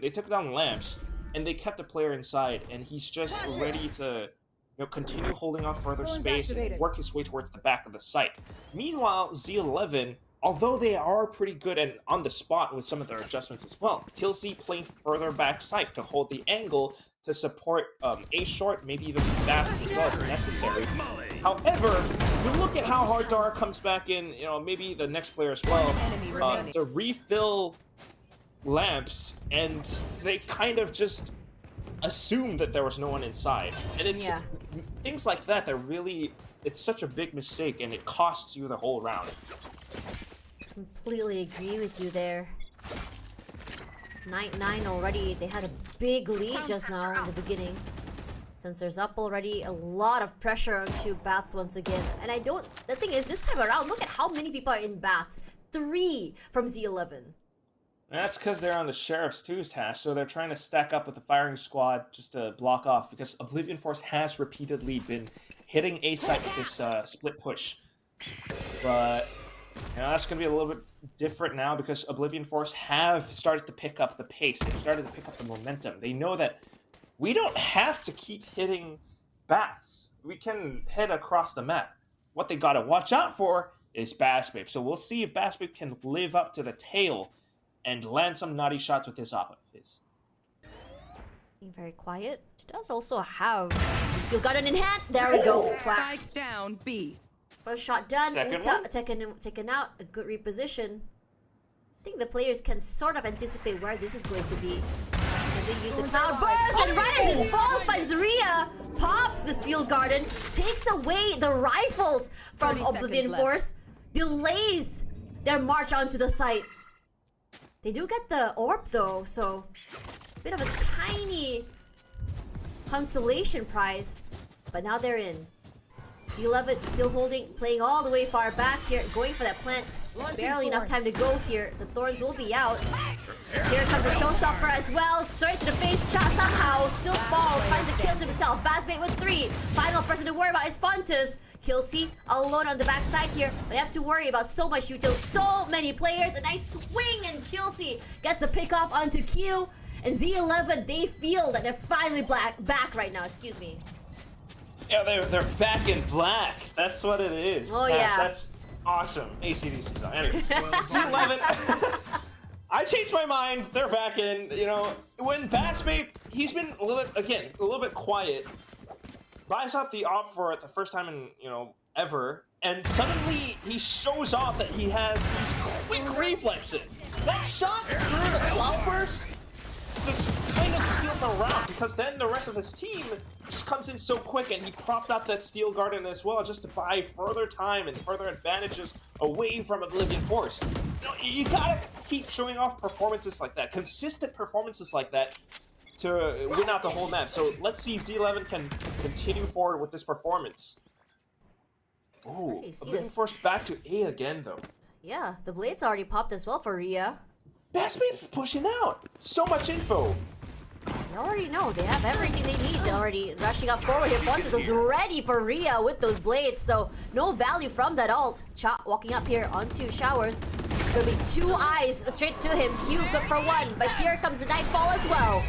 they took down Lamps, and they kept a player inside, and he's just ready to, you know, continue holding on further space and work his way towards the back of the site. Meanwhile, Z11, although they are pretty good and on the spot with some of their adjustments as well, Killseat playing further back site to hold the angle to support A short, maybe even bats as well if necessary. However, you look at how Hard Dara comes back in, you know, maybe the next player as well, to refill Lamps, and they kind of just assumed that there was no one inside. And it's things like that that really, it's such a big mistake and it costs you the whole round. Completely agree with you there. 9-9 already. They had a big lead just now in the beginning. Sensors up already. A lot of pressure onto Bats once again. And the thing is, this time around, look at how many people are in Bats. 3 from Z11. That's because they're on the Sheriff's too, Tash, so they're trying to stack up with the firing squad just to block off, because Oblivion Force has repeatedly been hitting A site with this split push. But that's going to be a little bit different now because Oblivion Force have started to pick up the pace. They've started to pick up the momentum. They know that we don't have to keep hitting baths. We can hit across the map. What they got to watch out for is Bass Babe. So we'll see if Bass Babe can live up to the tail and land some naughty shots with his op of his. Being very quiet. She does also have the steel garden in hand. There we go. Spike down B. First shot done. Second Uta taken out. A good reposition. I think the players can sort of anticipate where this is going to be. And they use the cloud burst, and right as it falls, finds Rhea. Pops the steel garden, takes away the rifles from 30 Oblivion seconds left. Force, delays their march onto the site. They do get the orb though, so a bit of a tiny consolation prize. But now they're in. Z11 still holding, playing all the way far back here, going for that plant. Barely enough time to go here. The thorns will be out. Here comes a showstopper as well. Straight to the face, shot somehow. Still falls, finds a kill to himself. Bassmate with 3. Final person to worry about is Fontes. Killsy alone on the backside here. But they have to worry about so much util, so many players. A nice swing, and Killsy gets the pick off onto Q. And Z11, they feel that they're finally back right now. Excuse me. Yeah, they're back in black. That's what it is. Oh, yeah. That's awesome. ACDC song. Anyways, Z11. I changed my mind. They're back in. You know, when Batsmate, he's been a little bit quiet. Buys up the op for it the first time in ever, and suddenly he shows off that he has these quick reflexes. That shot through the cloudburst just kind of sealed the round, because then the rest of his team just comes in so quick, and he propped up that steel garden as well just to buy further time and further advantages away from Oblivion Force. You gotta keep showing off performances like that, consistent performances like that, to win out the whole map. So let's see if Z11 can continue forward with this performance. Oh, Oblivion Force back to A again though. Yeah, the blade's already popped as well for Rhea. Bassmate's pushing out. So much info. You already know, they have everything they need. They're already rushing up forward here. Fontes was ready for Rhea with those blades, so no value from that ult. Cha walking up here onto Showers. There'll be 2 eyes straight to him. Q good for 1, but here comes the Nightfall as well.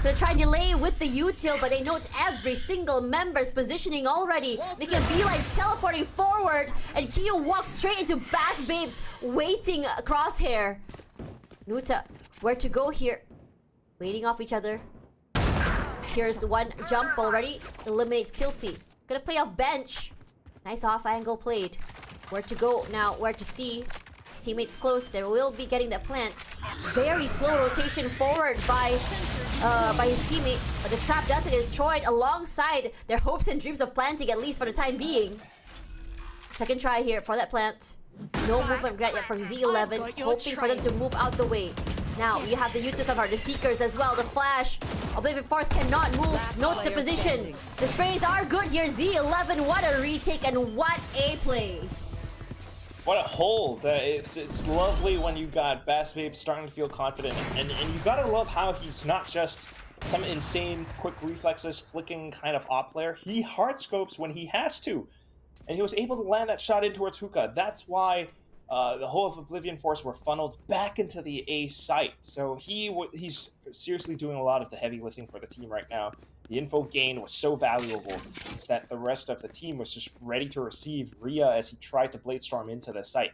Gonna try and delay with the util, but they note every single member's positioning already. They can be like teleporting forward, and Q walks straight into Bass Babe's waiting crosshair. Nuta, where to go here? Waiting off each other. Here's one jump already. Eliminates Killsy. Gonna play off bench. Nice off angle played. Where to go now? Where to see? His teammates close. They will be getting that plant. Very slow rotation forward by his teammate. But the trap does get destroyed alongside their hopes and dreams of planting, at least for the time being. Second try here for that plant. No movement yet for Z11. Hoping for them to move out the way. Now, you have the util cover, the Seekers as well, the Flash. Oblivion Force cannot move. Note the position. The sprays are good here. Z11, what a retake and what a play. What a hold. It's lovely when you got Bass Babe starting to feel confident. And you gotta love how he's not just some insane quick reflexes flicking kind of op player. He hard scopes when he has to. And he was able to land that shot in towards Hookah. That's why the whole of Oblivion Force were funneled back into the A site. So he's seriously doing a lot of the heavy lifting for the team right now. The info gain was so valuable that the rest of the team was just ready to receive Rhea as he tried to Bladestorm into the site.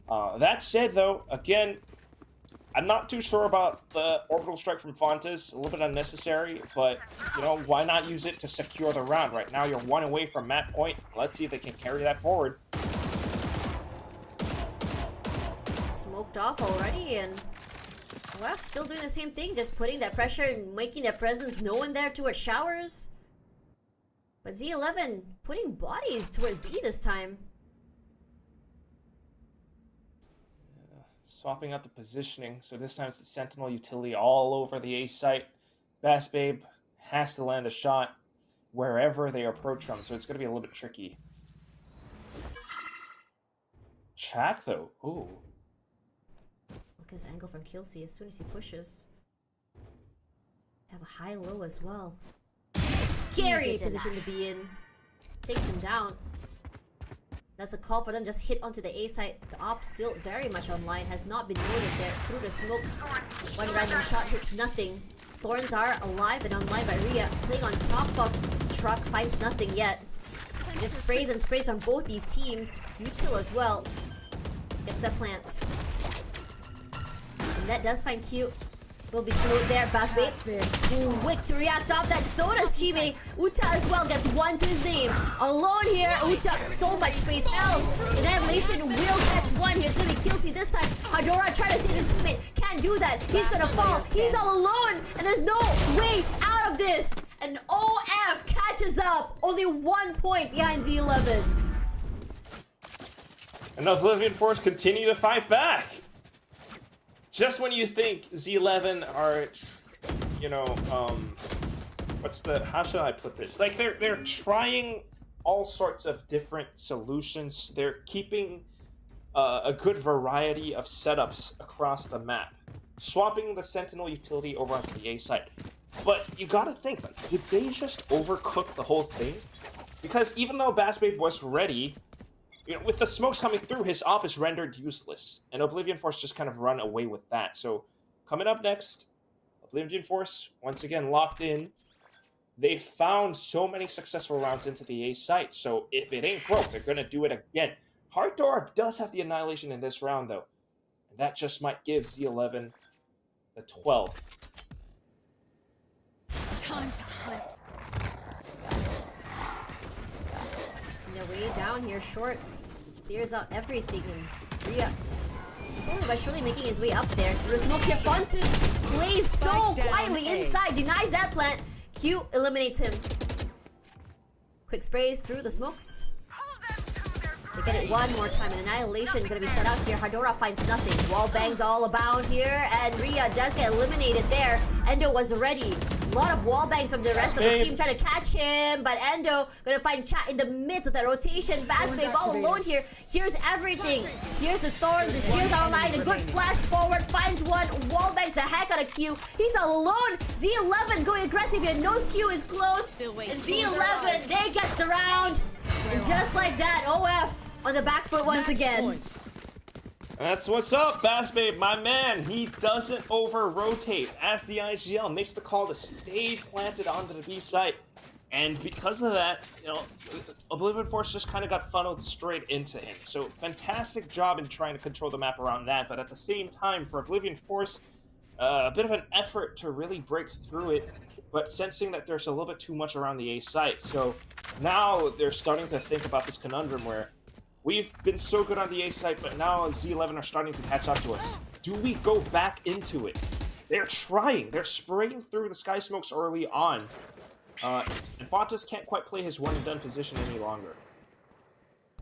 That said, though, again, I'm not too sure about the orbital strike from Fontes. A little bit unnecessary, but, why not use it to secure the round? Right now, you're 1 away from match point. Let's see if they can carry that forward. Smoked off already, and well, still doing the same thing, just putting that pressure and making their presence known there towards Showers. But Z11 putting bodies towards B this time. Swapping out the positioning, so this time it's the Sentinel utility all over the A site. Bass Babe has to land a shot wherever they approach from, so it's going to be a little bit tricky. Chak, though. Ooh. Look at his angle from Killsy as soon as he pushes. Have a high-low as well. Scary position to be in. Takes him down. That's a call for them. Just hit onto the A side. The op still very much online. Has not been noted there. Through the smokes. One random shot hits nothing. Thorns are alive and online by Rhea. Playing on top of Truck. Finds nothing yet. Just sprays and sprays on both these teams. Util as well. Gets that plant. And that does find Q. Will be slowed there. Bass Babe. Quick to react off that. So does Chime. Uta as well gets one to his name. Alone here. Uta, so much space held. Annihilation will catch one here. It's gonna be Kelsey this time. Hadora trying to save his teammate. Can't do that. He's gonna fall. He's all alone. And there's no way out of this. And OF catches up. Only 1 point behind Z11. And the Oblivion Force continue to fight back. Just when you think Z11 are, you know, how should I put this? Like they're trying all sorts of different solutions. They're keeping a good variety of setups across the map, swapping the Sentinel utility over onto the A side. But you gotta think, like, did they just overcook the whole thing? Because even though Bass Babe was ready, you know, with the smokes coming through, his op is rendered useless, and Oblivion Force just kind of run away with that. So, coming up next, Oblivion Force, once again locked in. They found so many successful rounds into the A site, so if it ain't broke, they're gonna do it again. Harddoor does have the Annihilation in this round, though, and that just might give Z11 the 12. Time to hunt. They're way down here, short. Clears out everything, and Rhea slowly but surely making his way up there. Through the smokes here, Fontus plays so quietly inside, denies that plant. Q eliminates him. Quick sprays through the smokes. They get it one more time, and Annihilation gonna be set out here. Hadora finds nothing. Wall bangs all about here, and Rhea does get eliminated there. Endo was ready. A lot of wall bangs from the rest of the team trying to catch him, but Endo gonna find Chat in the midst of that rotation. Bass Babe all alone here. Here's everything. Here's the Thorn, the shields are online. A good flash forward, finds one. Wall bangs the heck out of Q. He's all alone. Z11 going aggressive here. Knows Q is close. And Z11, they get the round. And just like that, OF on the back foot once again. That's what's up, Bass Babe, my man. He doesn't over-rotate as the IGL makes the call to stay planted onto the B site. And because of that, you know, Oblivion Force just kind of got funneled straight into him. So fantastic job in trying to control the map around that. But at the same time, for Oblivion Force, a bit of an effort to really break through it, but sensing that there's a little bit too much around the A site. So now they're starting to think about this conundrum where we've been so good on the A site, but now Z11 are starting to catch up to us. Do we go back into it? They're trying. They're spraying through the sky smokes early on. And Fontas can't quite play his one-and-done position any longer.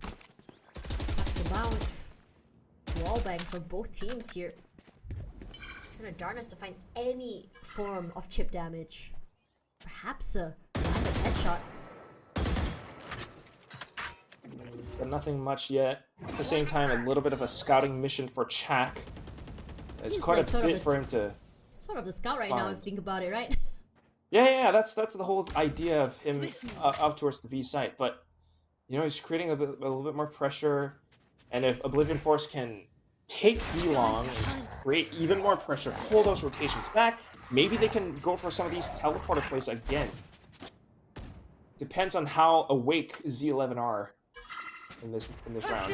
Taps about. Wall bangs for both teams here. Trying to darn us to find any form of chip damage. Perhaps a random headshot. But nothing much yet. At the same time, a little bit of a scouting mission for Chak. It's He's quite like a bit for him to... Sort of the scout right now, if you think about it, right? Yeah, that's the whole idea of him up towards the B site. But, you know, he's creating a little bit more pressure. And if Oblivion Force can take B long and create even more pressure, pull those rotations back, maybe they can go for some of these teleporter plays again. Depends on how awake Z11 are in this round.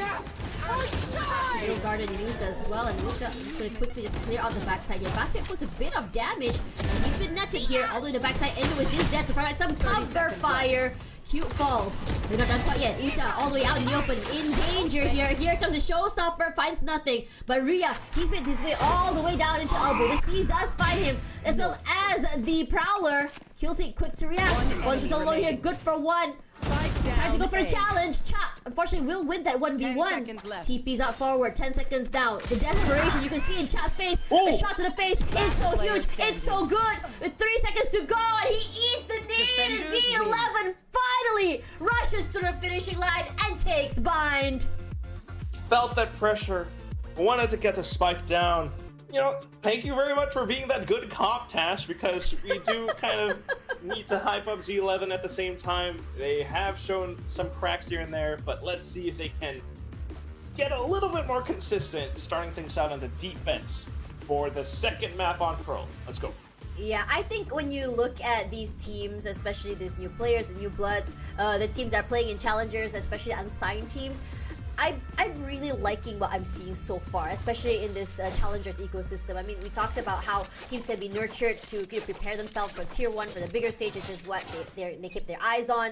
Still guarded used as well, and Muta is going to quickly just clear out the backside here. Basket puts a bit of damage, and he's been netted here all the way to the backside. Anyways, is dead to provide some cover fire. Cute falls. They're not done quite yet. Uta all the way out in the open, in danger here. Here comes the showstopper, finds nothing. But Rhea, he's made his way all the way down into elbow. The Seas does find him, as well as the Prowler. Killsy quick to react. One's alone here, good for one. Trying to go for a challenge. Chat, unfortunately, will win that 1v1. TP's out forward, 10 seconds down. The desperation you can see in Chat's face. The shot to the face, it's so huge, it's so good. With 3 seconds to go, and he eats the nade. And Z11 finally rushes to the finishing line and takes bind. Felt that pressure, wanted to get the spike down. You know, thank you very much for being that good cop, Tash, because we do kind of need to hype up Z11 at the same time. They have shown some cracks here and there, but let's see if they can get a little bit more consistent, starting things out on the defense for the second map on Pearl. Let's go. Yeah, I think when you look at these teams, especially these new players, the new bloods, the teams that are playing in challengers, especially unsigned teams, I'm really liking what I'm seeing so far, especially in this challengers ecosystem. I mean, we talked about how teams can be nurtured to prepare themselves for tier 1 for the bigger stages, is what they keep their eyes on.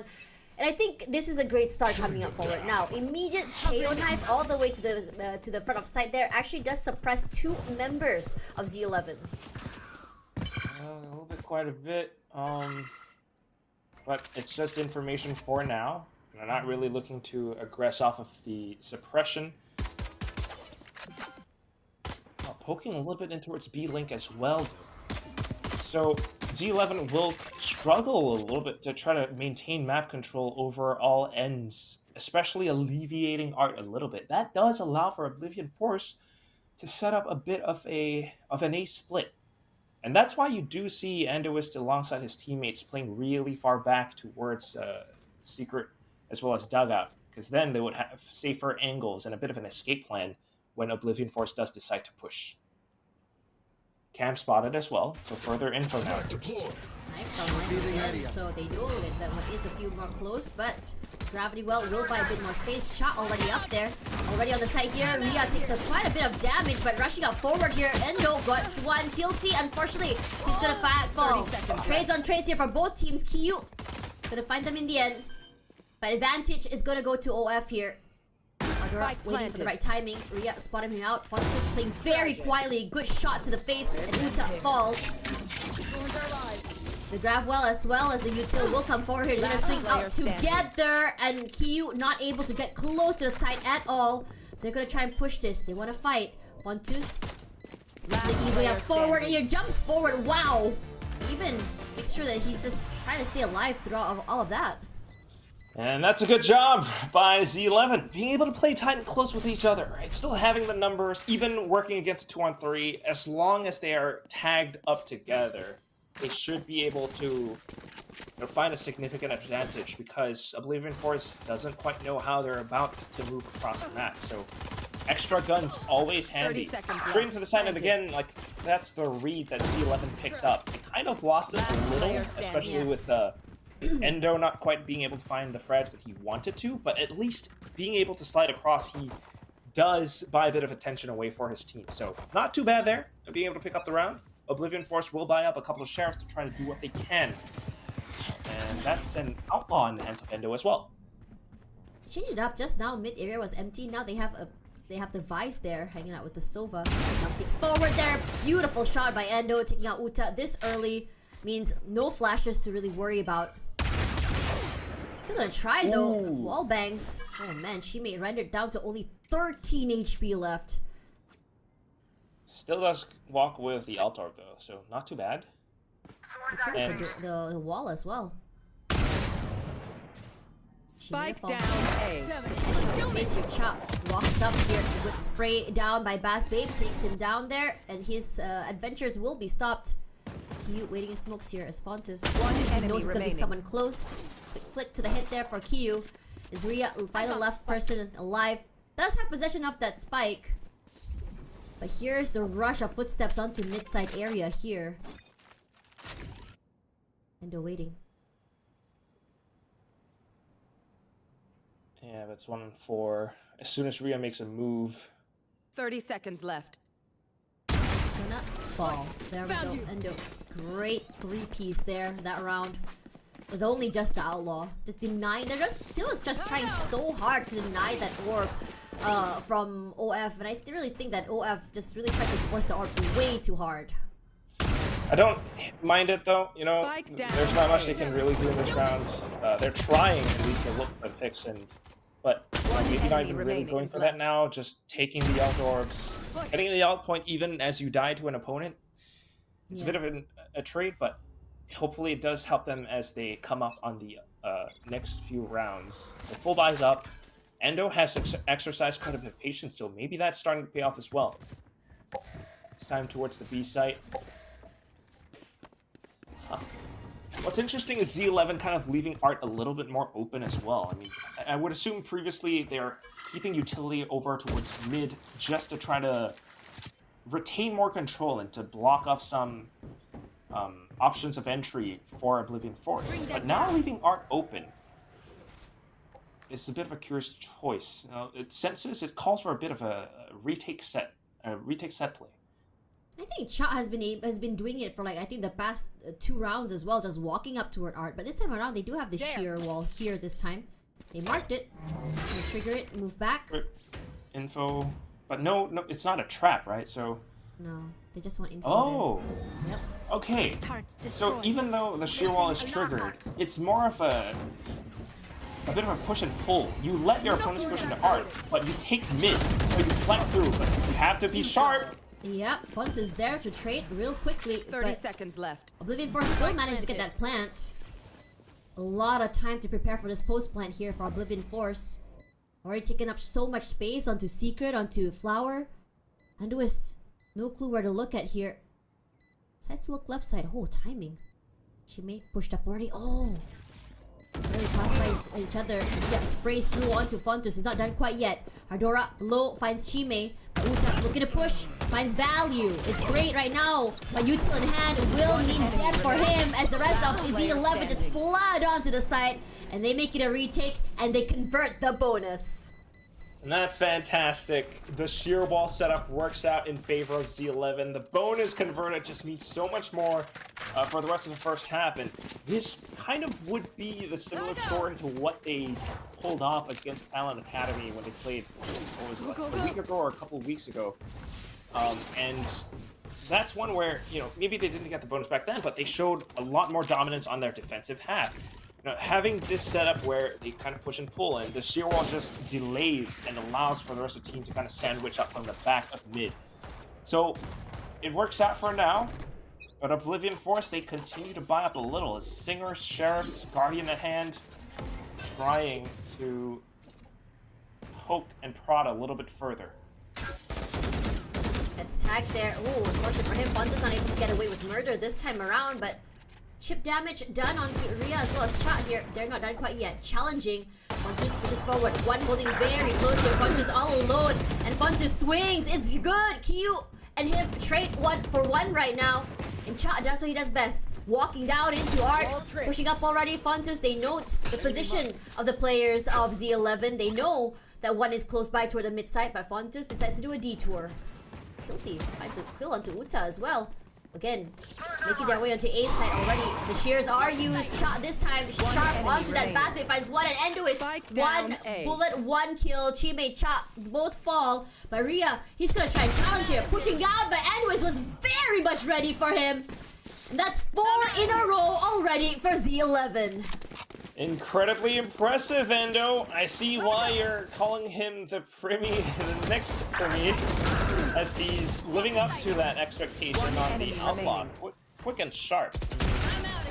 And I think this is a great start coming up forward. Now, immediate KO knife all the way to the front of sight there actually does suppress 2 members of Z11. A little bit, quite a bit. But it's just information for now. They're not really looking to aggress off of the suppression. Poking a little bit in towards B-Link as well. So Z11 will struggle a little bit to try to maintain map control over all ends, especially alleviating Art a little bit. That does allow for Oblivion Force to set up a bit of an A split. And that's why you do see Endoist alongside his teammates playing really far back towards Secret as well as Dugout, because then they would have safer angles and a bit of an escape plan when Oblivion Force does decide to push. Cam spotted as well, so further info now. Nice already. So they know that one is a few more close, but Gravity Well will buy a bit more space. Cha already up there. Already on the side here. Ria takes quite a bit of damage, but rushing up forward here. Endo got one kill. C, unfortunately, he's gonna fall. Trades on trades here for both teams. Kiyu gonna find them in the end. But advantage is gonna go to OF here. Waiting for the right timing. Ria spotted him out. Pontus playing very quietly. Good shot to the face, and Uta falls. The grab well as the util will come forward here. They're gonna swing out together, and Kiyu not able to get close to the side at all. They're gonna try and push this. They want to fight. Pontus simply easily up forward, and he jumps forward. Wow! Even makes sure that he's just trying to stay alive throughout all of that. And that's a good job by Z11, being able to play tight and close with each other, right? Still having the numbers, even working against 2-on-3, as long as they are tagged up together, they should be able to find a significant advantage, because Oblivion Force doesn't quite know how they're about to move across the map. So extra guns always handy. Straight into the side, and again, like, that's the read that Z11 picked up. They kind of lost it a little, especially with Endo not quite being able to find the frags that he wanted to, but at least being able to slide across, he does buy a bit of attention away for his team. So not too bad there, being able to pick up the round. Oblivion Force will buy up a couple of sheriffs to try to do what they can. And that's an outlaw in the hands of Endo as well. Change it up. Just now, mid area was empty. Now they have the Vice there, hanging out with the Sova. Jumping forward there. Beautiful shot by Endo, taking out Uta this early. Means no flashes to really worry about. Still gonna try though. Wall bangs. Oh man, she made rendered down to only 13 HP left. Still does walk with the Altar though, so not too bad. And the wall as well. Spike down A. Face your chop. Walks up here with spray down by Bass Babe. Takes him down there, and his adventures will be stopped. Kiyu waiting in smokes here as Fontus. He knows there'll be someone close. Quick flick to the hit there for Kiyu. Is Ria final left person alive? Does have possession of that spike. But here's the rush of footsteps onto mid-side area here. Endo waiting. Yeah, that's 1-4. As soon as Ria makes a move. 30 seconds left. It's gonna fall. There we go. Endo. Great 3-piece there that round. With only just the outlaw. Just denying. They're just trying so hard to deny that orb from OF. And I really think that OF just really tried to force the orb way too hard. I don't mind it though, you know, there's not much they can really do in this round. They're trying at least to look for picks, but maybe not even really going for that now, just taking the out orbs, getting the out point even as you die to an opponent. It's a bit of a trade, but hopefully it does help them as they come up on the next few rounds. The full buy's up. Endo has exercised quite a bit of patience, so maybe that's starting to pay off as well. It's time towards the B site. What's interesting is Z11 kind of leaving Art a little bit more open as well. I mean, I would assume previously they're keeping utility over towards mid just to try to retain more control and to block off some options of entry for Oblivion Force. But now leaving Art open is a bit of a curious choice. It senses it calls for a bit of a retake set play. I think Cha has been doing it for like I think the past 2 rounds as well, just walking up toward Art. But this time around, they do have the sheer wall here. This time, they marked it. They trigger it, move back. Info, but no, it's not a trap, right? So no, they just want info. Oh, there. Yep. Okay. So even though the sheer wall is triggered, it's more of a bit of a push and pull. You let your opponents push into Art, but you take mid, so you flank through. But you have to be sharp. Yep, Font is there to trade real quickly. 30 seconds left. Oblivion Force still managed to get that plant. A lot of time to prepare for this post plant here for Oblivion Force. Already taken up so much space onto Secret, onto Flower. Anduist, no clue where to look at here. Decides to look left side. Oh, timing. Chime pushed up already. Oh! Really passed by each other. Yeah, sprays through onto Fontus. It's not done quite yet. Hardora low finds Chime. Uta looking to push. Finds value. It's great right now. But Util in hand will mean death for him as the rest of Z11 just flood onto the side. And they make it a retake and they convert the bonus. And that's fantastic. The sheer wall setup works out in favor of Z11. The bonus converted just means so much more for the rest of the first half. And this kind of would be the similar story to what they pulled off against Talent Academy when they played, a week ago or a couple of weeks ago. And that's one where, maybe they didn't get the bonus back then, but they showed a lot more dominance on their defensive half. Having this setup where they kind of push and pull, and the sheer wall just delays and allows for the rest of the team to kind of sandwich up from the back of mid. So it works out for now, but Oblivion Force, they continue to buy up a little as Singer, Sheriffs, Guardian at hand, trying to poke and prod a little bit further. It's tagged there. Ooh, unfortunate for him, Fonta's not able to get away with murder this time around, but chip damage done onto Rhea as well as Chat here. They're not done quite yet. Challenging. Fontus pushes forward. One holding very close here. Fontus all alone. And Fontus swings. It's good. Kiyu and him trade 1-for-1 right now. And Chat does what he does best. Walking down into Art. Pushing up already. Fontus, they note the position of the players of Z11. They know that one is close by toward the mid side, but Fontus decides to do a detour. Killsy finds a kill onto Uta as well. Again, making their way onto A side already. The shears are used. Shot this time sharp onto that basket. Finds one and Endo is one bullet, 1 kill. Chime, Cha, both fall. But Rhea, he's gonna try and challenge here. Pushing down, but Endois was very much ready for him. And that's 4 in a row already for Z11. Incredibly impressive, Endo. I see why you're calling him the next Primi, as he's living up to that expectation on the Outlaw. Quick and sharp.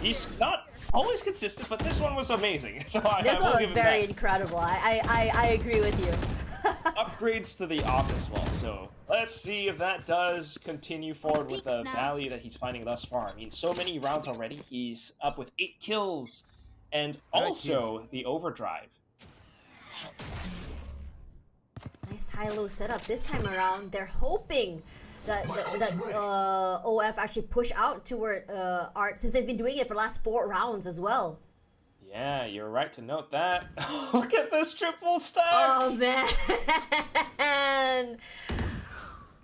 He's not always consistent, but this one was amazing. So this one was very incredible. I agree with you. Upgrades to the op as well. So let's see if that does continue forward with the value that he's finding thus far. I mean, so many rounds already. He's up with 8 kills. And also the overdrive. Nice high-low setup this time around. They're hoping that OF actually push out toward Art, since they've been doing it for the last 4 rounds as well. Yeah, you're right to note that. Look at this triple stack! Oh man!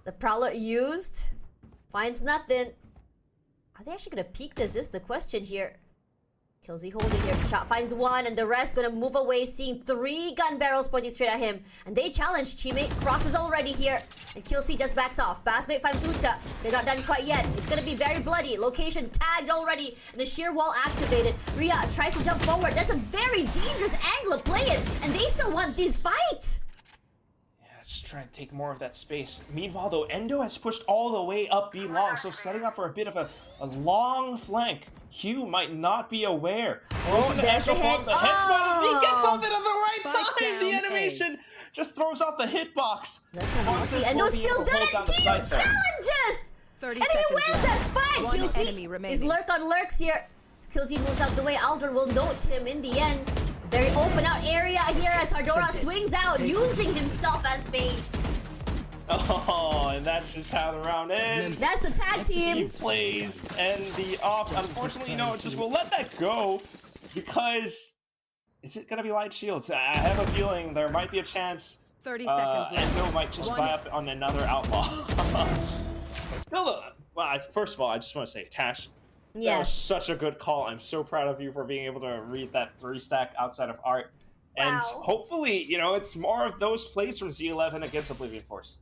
The Prowler used, finds nothing. Are they actually gonna peek this? Is the question here. Killsy holding here. Chat finds 1, and the rest gonna move away, seeing 3 gun barrels pointing straight at him. And they challenge. Chime crosses already here, and Killsy just backs off. Bassmate finds Uta. They're not done quite yet. It's gonna be very bloody. Location tagged already, and the sheer wall activated. Rhea tries to jump forward. That's a very dangerous angle to play it, and they still want this fight. Just trying to take more of that space. Meanwhile, though, Endo has pushed all the way up B long, so setting up for a bit of a long flank. Hugh might not be aware. There's the hit. The hit spot. He gets off it at the right time. The animation just throws off the hitbox. That's unlucky. Endo's still done it. Kiyu challenges! And he wins that fight. Killsy is lurk on lurks here. Killsy moves out the way. Aldrin will note him in the end. Very open out area here as Hardora swings out, using himself as bait. Oh, and that's just how the round ends. That's the tag team. Team plays, and the off, unfortunately, no, just will let that go because is it gonna be light shields? I have a feeling there might be a chance 30 seconds left. Endo might just buy up on another outlaw. Still, well, first of all, I just want to say, Tash, that was Yes. such a good call. I'm so proud of you for being able to read that 3-stack outside of art. And Wow. hopefully, you know, it's more of those plays from Z11 against Oblivion Force.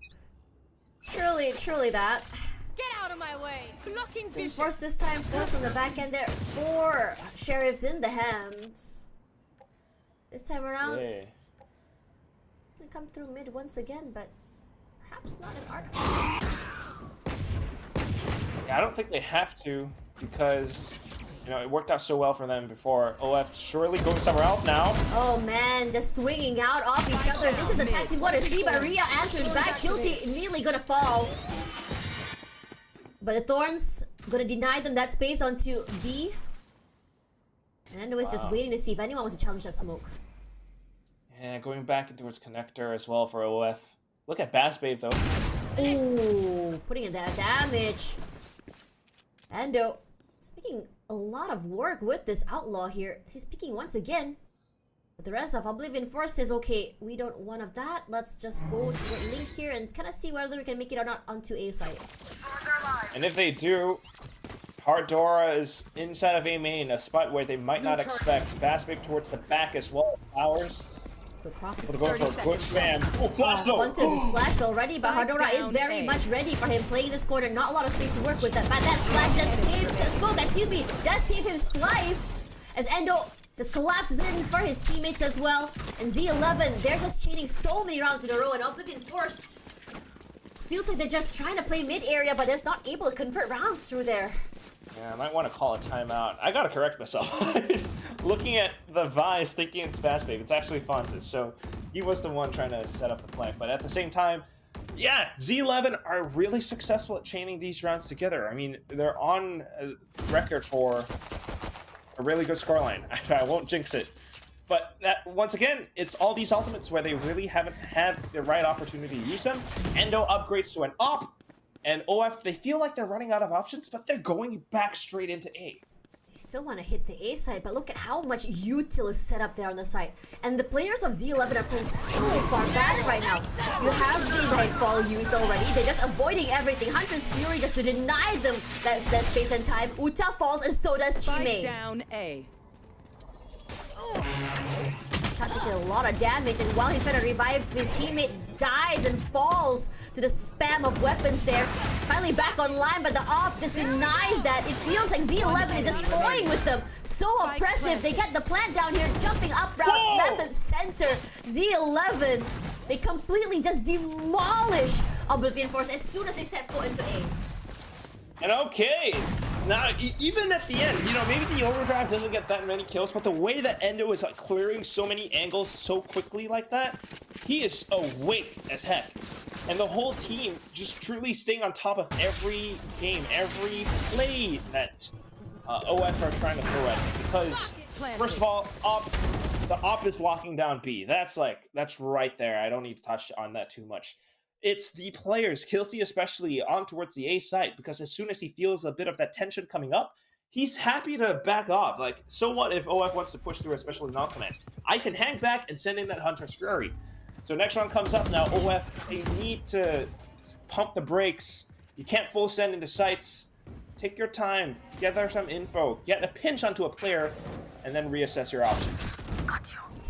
Truly that. Get out of my way! Blocking vision! Force this time, Force on the back end there. 4 sheriffs in the hands. This time around, Yeah. gonna come through mid once again, but perhaps not an art. Yeah, I don't think they have to because, you know, it worked out so well for them before. OF surely going somewhere else now. Oh man, just swinging out off each other. This is a tag team what to see, but Rhea answers back. Killsy immediately gonna fall. But the Thorns gonna deny them that space onto B. And Endo is just waiting to see if anyone wants to challenge that smoke. Yeah, going back into its connector as well for OF. Look at Bass Babe though. Ooh, putting in that damage. Endo is making a lot of work with this outlaw here. He's peeking once again. But the rest of Oblivion Force says, okay, we don't want of that. Let's just go to Link here and kind of see whether we can make it or not onto A side. And if they do, Hardora is inside of A main, a spot where they might not expect. Bass Babe towards the back as well. Flowers. Good cross. We're going for a good spam. Oh, flash though! Fontes is splashed already, but Spike Hardora is down very A. much ready for him playing this corner. Not a lot of space to work with. But that splash just saves the smoke, excuse me, does save him slice. As Endo just collapses in for his teammates as well. And Z11, they're just chaining so many rounds in a row. And Oblivion Force feels like they're just trying to play mid area, but they're just not able to convert rounds through there. Yeah, I might want to call a timeout. I gotta correct myself. Looking at the Vice, thinking it's Bass Babe, it's actually Fontes. So he was the one trying to set up the flank. But at the same time, yeah, Z11 are really successful at chaining these rounds together. I mean, they're on record for a really good scoreline. I won't jinx it. But that, once again, it's all these ultimates where they really haven't had the right opportunity to use them. Endo upgrades to an op. And OF, they feel like they're running out of options, but they're going back straight into A. They still want to hit the A side, but look at how much util is set up there on the side. And the players of Z11 are playing so far back right now. You have the Nightfall used already. They're just avoiding everything. Hunter's Fury just to deny them that space and time. Uta falls, and so does Spike Chime. down A. Chad taking a lot of damage, and while he's trying to revive, his teammate dies and falls to the spam of weapons there. Finally back online, but the op just denies that. It feels like Z11 is just toying with them. So oppressive. They get the plant down here, jumping up route, left and center. Z11, they completely just demolish Oblivion Force as soon as they set foot into A. And okay, now even at the end, you know, maybe the overdrive doesn't get that many kills, but the way that Endo is like clearing so many angles so quickly like that, he is awake as heck. And the whole team just truly staying on top of every game, every play that OS are trying to throw at him. Because, first of all, the op is locking down B. That's right there. I don't need to touch on that too much. It's the players, Killsy especially, on towards the A side, because as soon as he feels a bit of that tension coming up, he's happy to back off. Like, so what if OF wants to push through, especially non-command? I can hang back and send in that Hunter's Fury. So next round comes up now, OF, they need to pump the brakes. You can't full send into sites. Take your time, gather some info, get a pinch onto a player, and then reassess your options.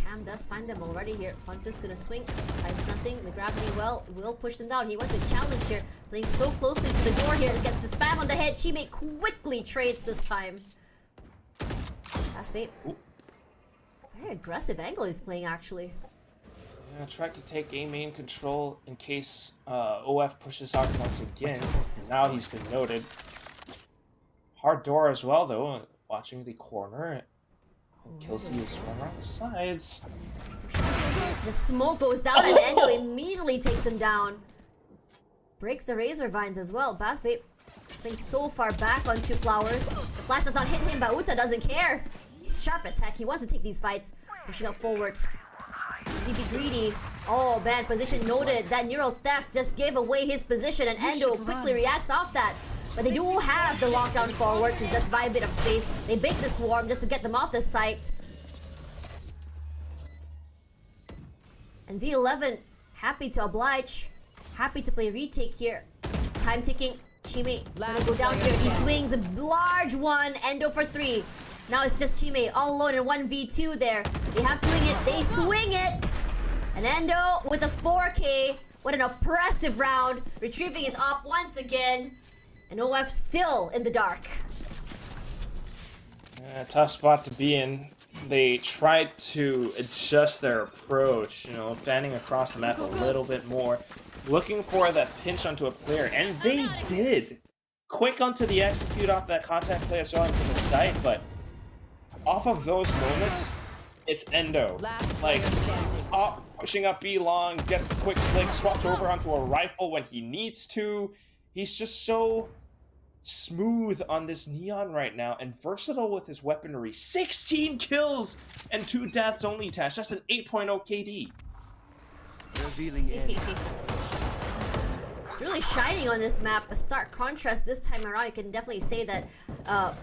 Cam does find them already here. Fontes gonna swing, finds nothing. The gravity will push them down. He wants a challenge here, playing so closely to the door here. Gets the spam on the head. Chime quickly trades this time. Pass bait. Very aggressive angle he's playing actually. Yeah, tried to take A main control in case OF pushes out once again. Now he's been noted. Hard door as well though, watching the corner. Killsy is from around the sides. The smoke goes down and Endo immediately takes him down. Breaks the razor vines as well. Bass bait Playing so far back onto Flowers. The flash does not hit him, but Uta doesn't care. He's sharp as heck. He wants to take these fights. Pushing up forward. Be greedy. Oh, bad position noted. That neural theft just gave away his position, and Endo quickly reacts off that. But they do have the lockdown forward to just buy a bit of space. They bait the swarm just to get them off the site. And Z11 happy to oblige. Happy to play retake here. Time ticking. Chime gonna go down here. He swings a large one. Endo for 3. Now it's just Chime all alone in 1v2 there. They have to swing it. They swing it. And Endo with a 4K. What an oppressive round. Retrieving his op once again. And OF still in the dark. Tough spot to be in. They tried to adjust their approach, you know, fanning across the map a little bit more, looking for that pinch onto a player, and they did. Quick onto the execute off that contact play as well into the site, but off of those moments, it's Endo. Like, pushing up B long, gets a quick flick, swaps over onto a rifle when he needs to. He's just so smooth on this Neon right now and versatile with his weaponry. 16 kills and 2 deaths only, Tash. That's an 8.0 KD. It's really shining on this map. A stark contrast this time around. You can definitely say that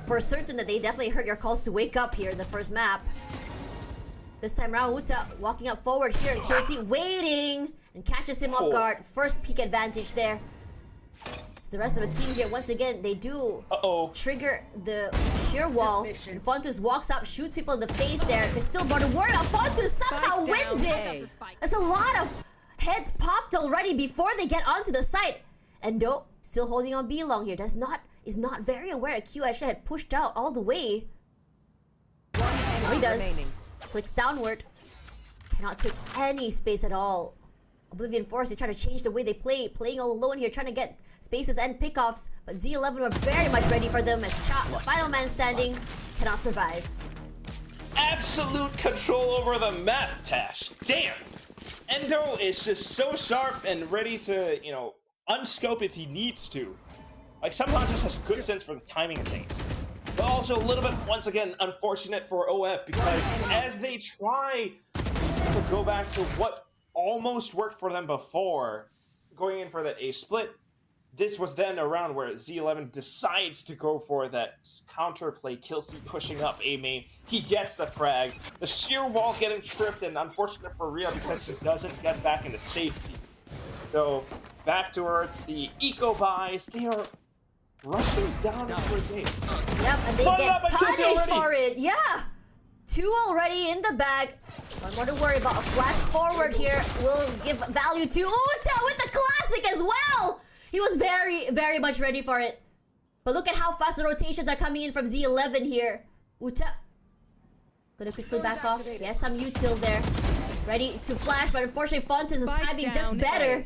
for certain that they definitely heard your calls to wake up here in the first map. This time around, Uta walking up forward here, and KLC waiting and catches him off guard. First peak advantage there. The rest of the team here, once again, they do trigger the sheer wall. And Fontus walks up, shoots people in the face there. They're still more to worry about. Fontus somehow wins it! There's a lot of heads popped already before they get onto the site. Endo still holding on B long here. Is not very aware Q actually had pushed out all the way. Now he does. Flicks downward. Cannot take any space at all. Oblivion Force, they try to change the way they play, playing all alone here, trying to get spaces and pickoffs, but Z11 were very much ready for them as Cha, the final man standing, cannot survive. Absolute control over the map, Tash. Damn! Endo is just so sharp and ready to, you know, unscope if he needs to. Like, somehow just has good sense for the timing of things. But also a little bit, once again, unfortunate for OF, because as they try to go back to what almost worked for them before, going in for that A split, this was then a round where Z11 decides to go for that counterplay, Killsy pushing up A main. He gets the frag, the sheer wall getting tripped, and unfortunate for Rhea because he doesn't get back into safety. So back towards the eco buys, they are rushing down towards A. Yep, and they get punished for it. Yeah, 2 already in the bag. One more to worry about. A flash forward here will give value to Uta with the classic as well. He was very, very much ready for it. But look at how fast the rotations are coming in from Z11 here. Uta gonna quickly back off. Yes, some util there. Ready to flash, but unfortunately Fontes is timing just better.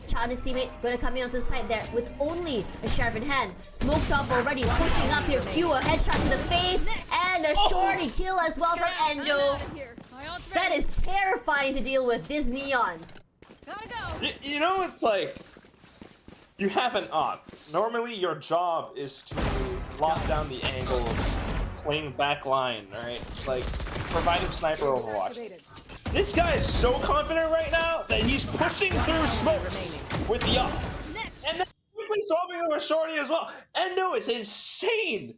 Cha and his teammate gonna come in onto the side there with only a sheriff in hand. Smoked up already, pushing up here. Q, a headshot to the face, and a shorty kill as well from Endo. That is terrifying to deal with, this Neon. Gotta go. You know, it's like, you have an op. Normally your job is to lock down the angles, playing back line, alright? Like, providing sniper overwatch. This guy is so confident right now that he's pushing through smokes with the up. And then quickly swapping over shorty as well. Endo is insane!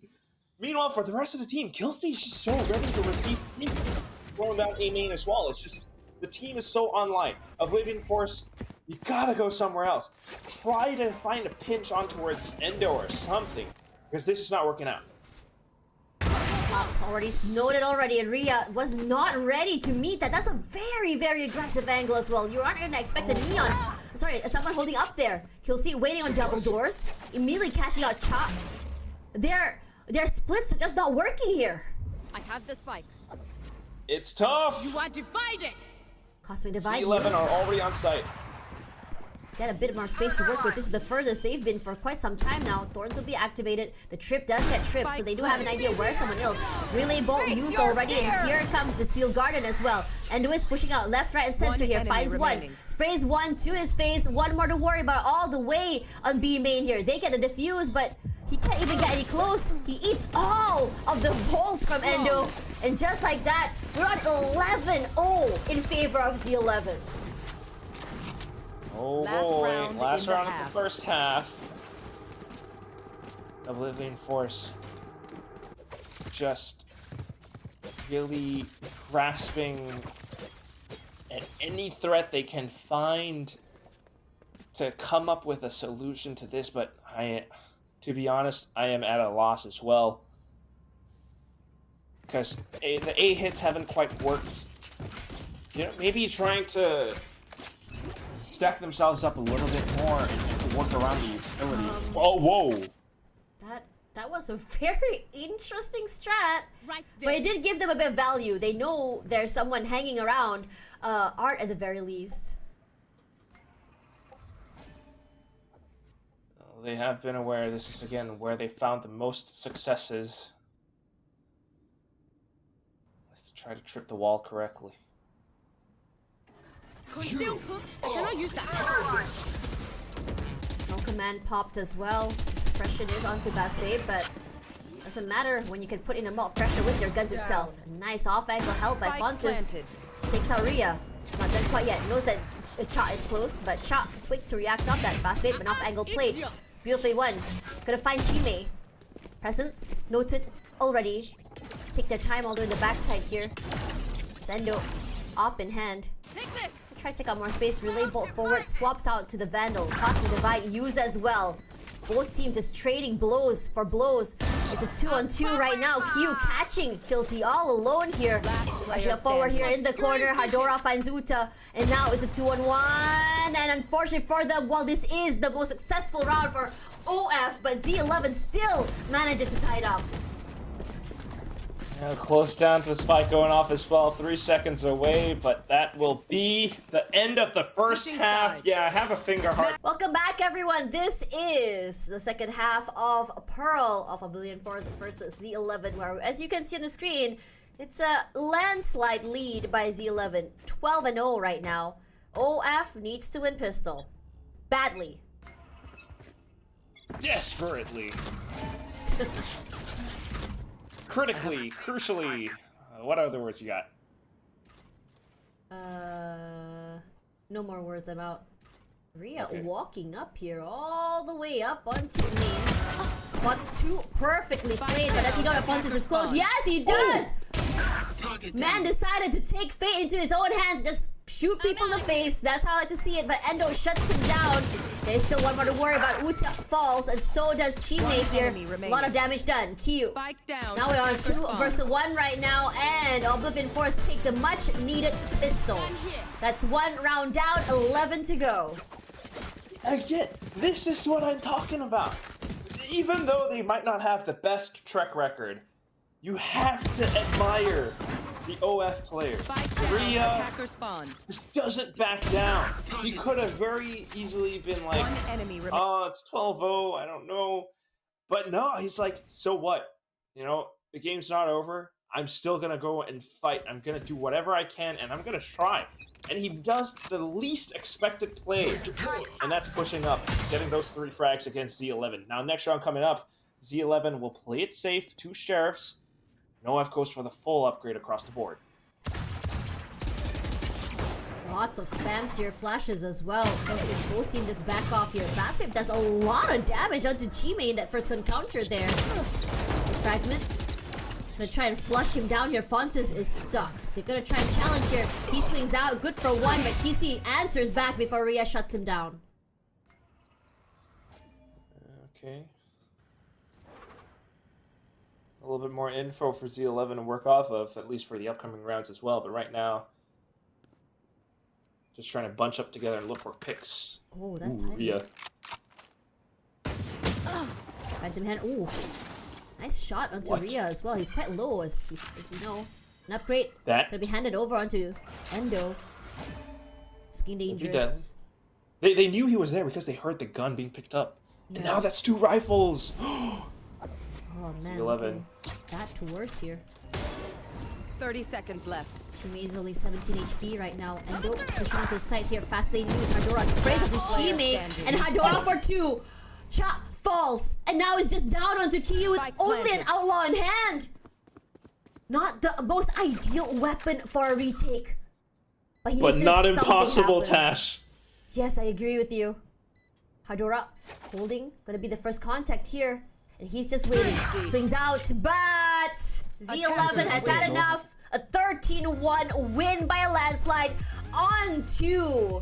Meanwhile, for the rest of the team, Killsey is just so ready to receive throwing down A main as well. It's just, the team is so online. Oblivion Force, you gotta go somewhere else. Try to find a pinch on towards Endo or something, because this is not working out. Already noted already, and Rhea was not ready to meet that. That's a very, very aggressive angle as well. You aren't gonna expect a Neon. Sorry, someone holding up there. Killsey waiting on double doors, immediately catching out Cha. Their splits are just not working here. I have the spike. It's tough. You are divided. Cosmic Divide. Z11 are already on site. get a bit more space to work with. This is the furthest they've been for quite some time now. Thorns will be activated. The trip does get tripped, so they do have an idea where someone else. Relay bolt used already, and here comes the Steel Garden as well. Endo is pushing out left, right, and center here. Finds one. Sprays one to his face. One more to worry about all the way on B main here. They get the defuse, but he can't even get any close. He eats all of the bolts from Endo. And just like that, we're on 11-0 in favor of Z11. Oh boy, last round of the first half. Oblivion Force just really grasping at any threat they can find to come up with a solution to this, but to be honest, I am at a loss as well. Because the A hits haven't quite worked. You know, maybe trying to stack themselves up a little bit more and work around the utility. Whoa! That was a very interesting strat. Right there. But it did give them a bit of value. They know there's someone hanging around. Art at the very least. They have been aware this is, again, where they found the most successes. Let's try to trip the wall correctly. I cannot use that. No command popped as well. Suppression is onto Bass Babe, but doesn't matter when you can put in a mult pressure with your guns itself. Nice off-angle help by Fontes. Takes out Rhea. It's not done quite yet. Knows that Cha is close, but Cha quick to react off that Bass Babe, an off-angle play. Beautifully won. Gonna find Chime. Presence noted already. Take their time all the way in the backside here. Zendo up in hand. Take this. Try to take out more space. Relay bolt forward. Swaps out to the Vandal. Cosmic Divide use as well. Both teams just trading blows for blows. It's a 2-on-2 right now. Q catching Kelsey all alone here. Rushing up forward here in the corner. Hadora finds Uta. And now it's a 2-on-1. And unfortunately for them, while this is the most successful round for OF, but Z11 still manages to tie it up. Close down to the spike going off as well, 3 seconds away, but that will be the end of the first half. Yeah, have a finger heart. Welcome back, everyone. This is the second half of Pearl of Oblivion Force versus Z11, where, as you can see on the screen, it's a landslide lead by Z11. 12-0 right now. OF needs to win pistol. Badly. Desperately. Critically, crucially. What other words you got? No more words. I'm out. Rhea Okay. walking up here, all the way up onto main. Spots two perfectly played, but does he know that Fontes is close? Yes, he does! Man decided to take fate into his own hands, just shoot people in the face. That's how I like to see it, but Endo shuts him down. There's still one more to worry about. Uta falls, and so does Chime here. A lot of damage done. Q. Now we're on 2 versus 1 right now, and Oblivion Force take the much needed pistol. That's 1 round down, 11 to go. Again, this is what I'm talking about. Even though they might not have the best track record, you have to admire the OF players. Rhea just doesn't back down. He could have very easily been like, oh, it's 12-0, I don't know. But no, he's like, so what? You know, the game's not over. I'm still going to go and fight. I'm going to do whatever I can, and I'm going to try. And he does the least expected play, and that's pushing up, getting those 3 frags against Z11. Now, next round coming up, Z11 will play it safe, 2 sheriffs, and OF goes for the full upgrade across the board. Lots of spams here, flashes as well. Versus both teams just back off here. Basketball does a lot of damage onto Chime in that first encounter there. Fragment. Gonna try and flush him down here. Fontes is stuck. They're gonna try and challenge here. He swings out, good for 1, but Kisi answers back before Rhea shuts him down. Okay. A little bit more info for Z11 to work off of, at least for the upcoming rounds as well. But right now, just trying to bunch up together and look for picks. Oh, that time. Rhea. Phantom hand. Ooh. Nice shot onto Rhea as well. He's quite low, as you know. An upgrade. That gonna be handed over onto Endo. Skin dangerous. They knew he was there because they heard the gun being picked up. And Yeah. now that's 2 rifles. Oh man. Z11. looking Bad to worse here. 30 seconds left. Chime is only 17 HP right now. Endo pushing into the side here. Fast lane news. Hadora sprays onto Chime. And Hadora for 2. Chop falls. And now is just down onto Kiyu with Spike only an planted. outlaw in hand. Not the most ideal weapon for a retake. But he needs But to not make something impossible, happen. Tash. Yes, I agree with you. Hadora holding. Gonna be the first contact here. And he's just waiting. Swings out, but Z11 has had enough. A 13-1 win by a landslide on to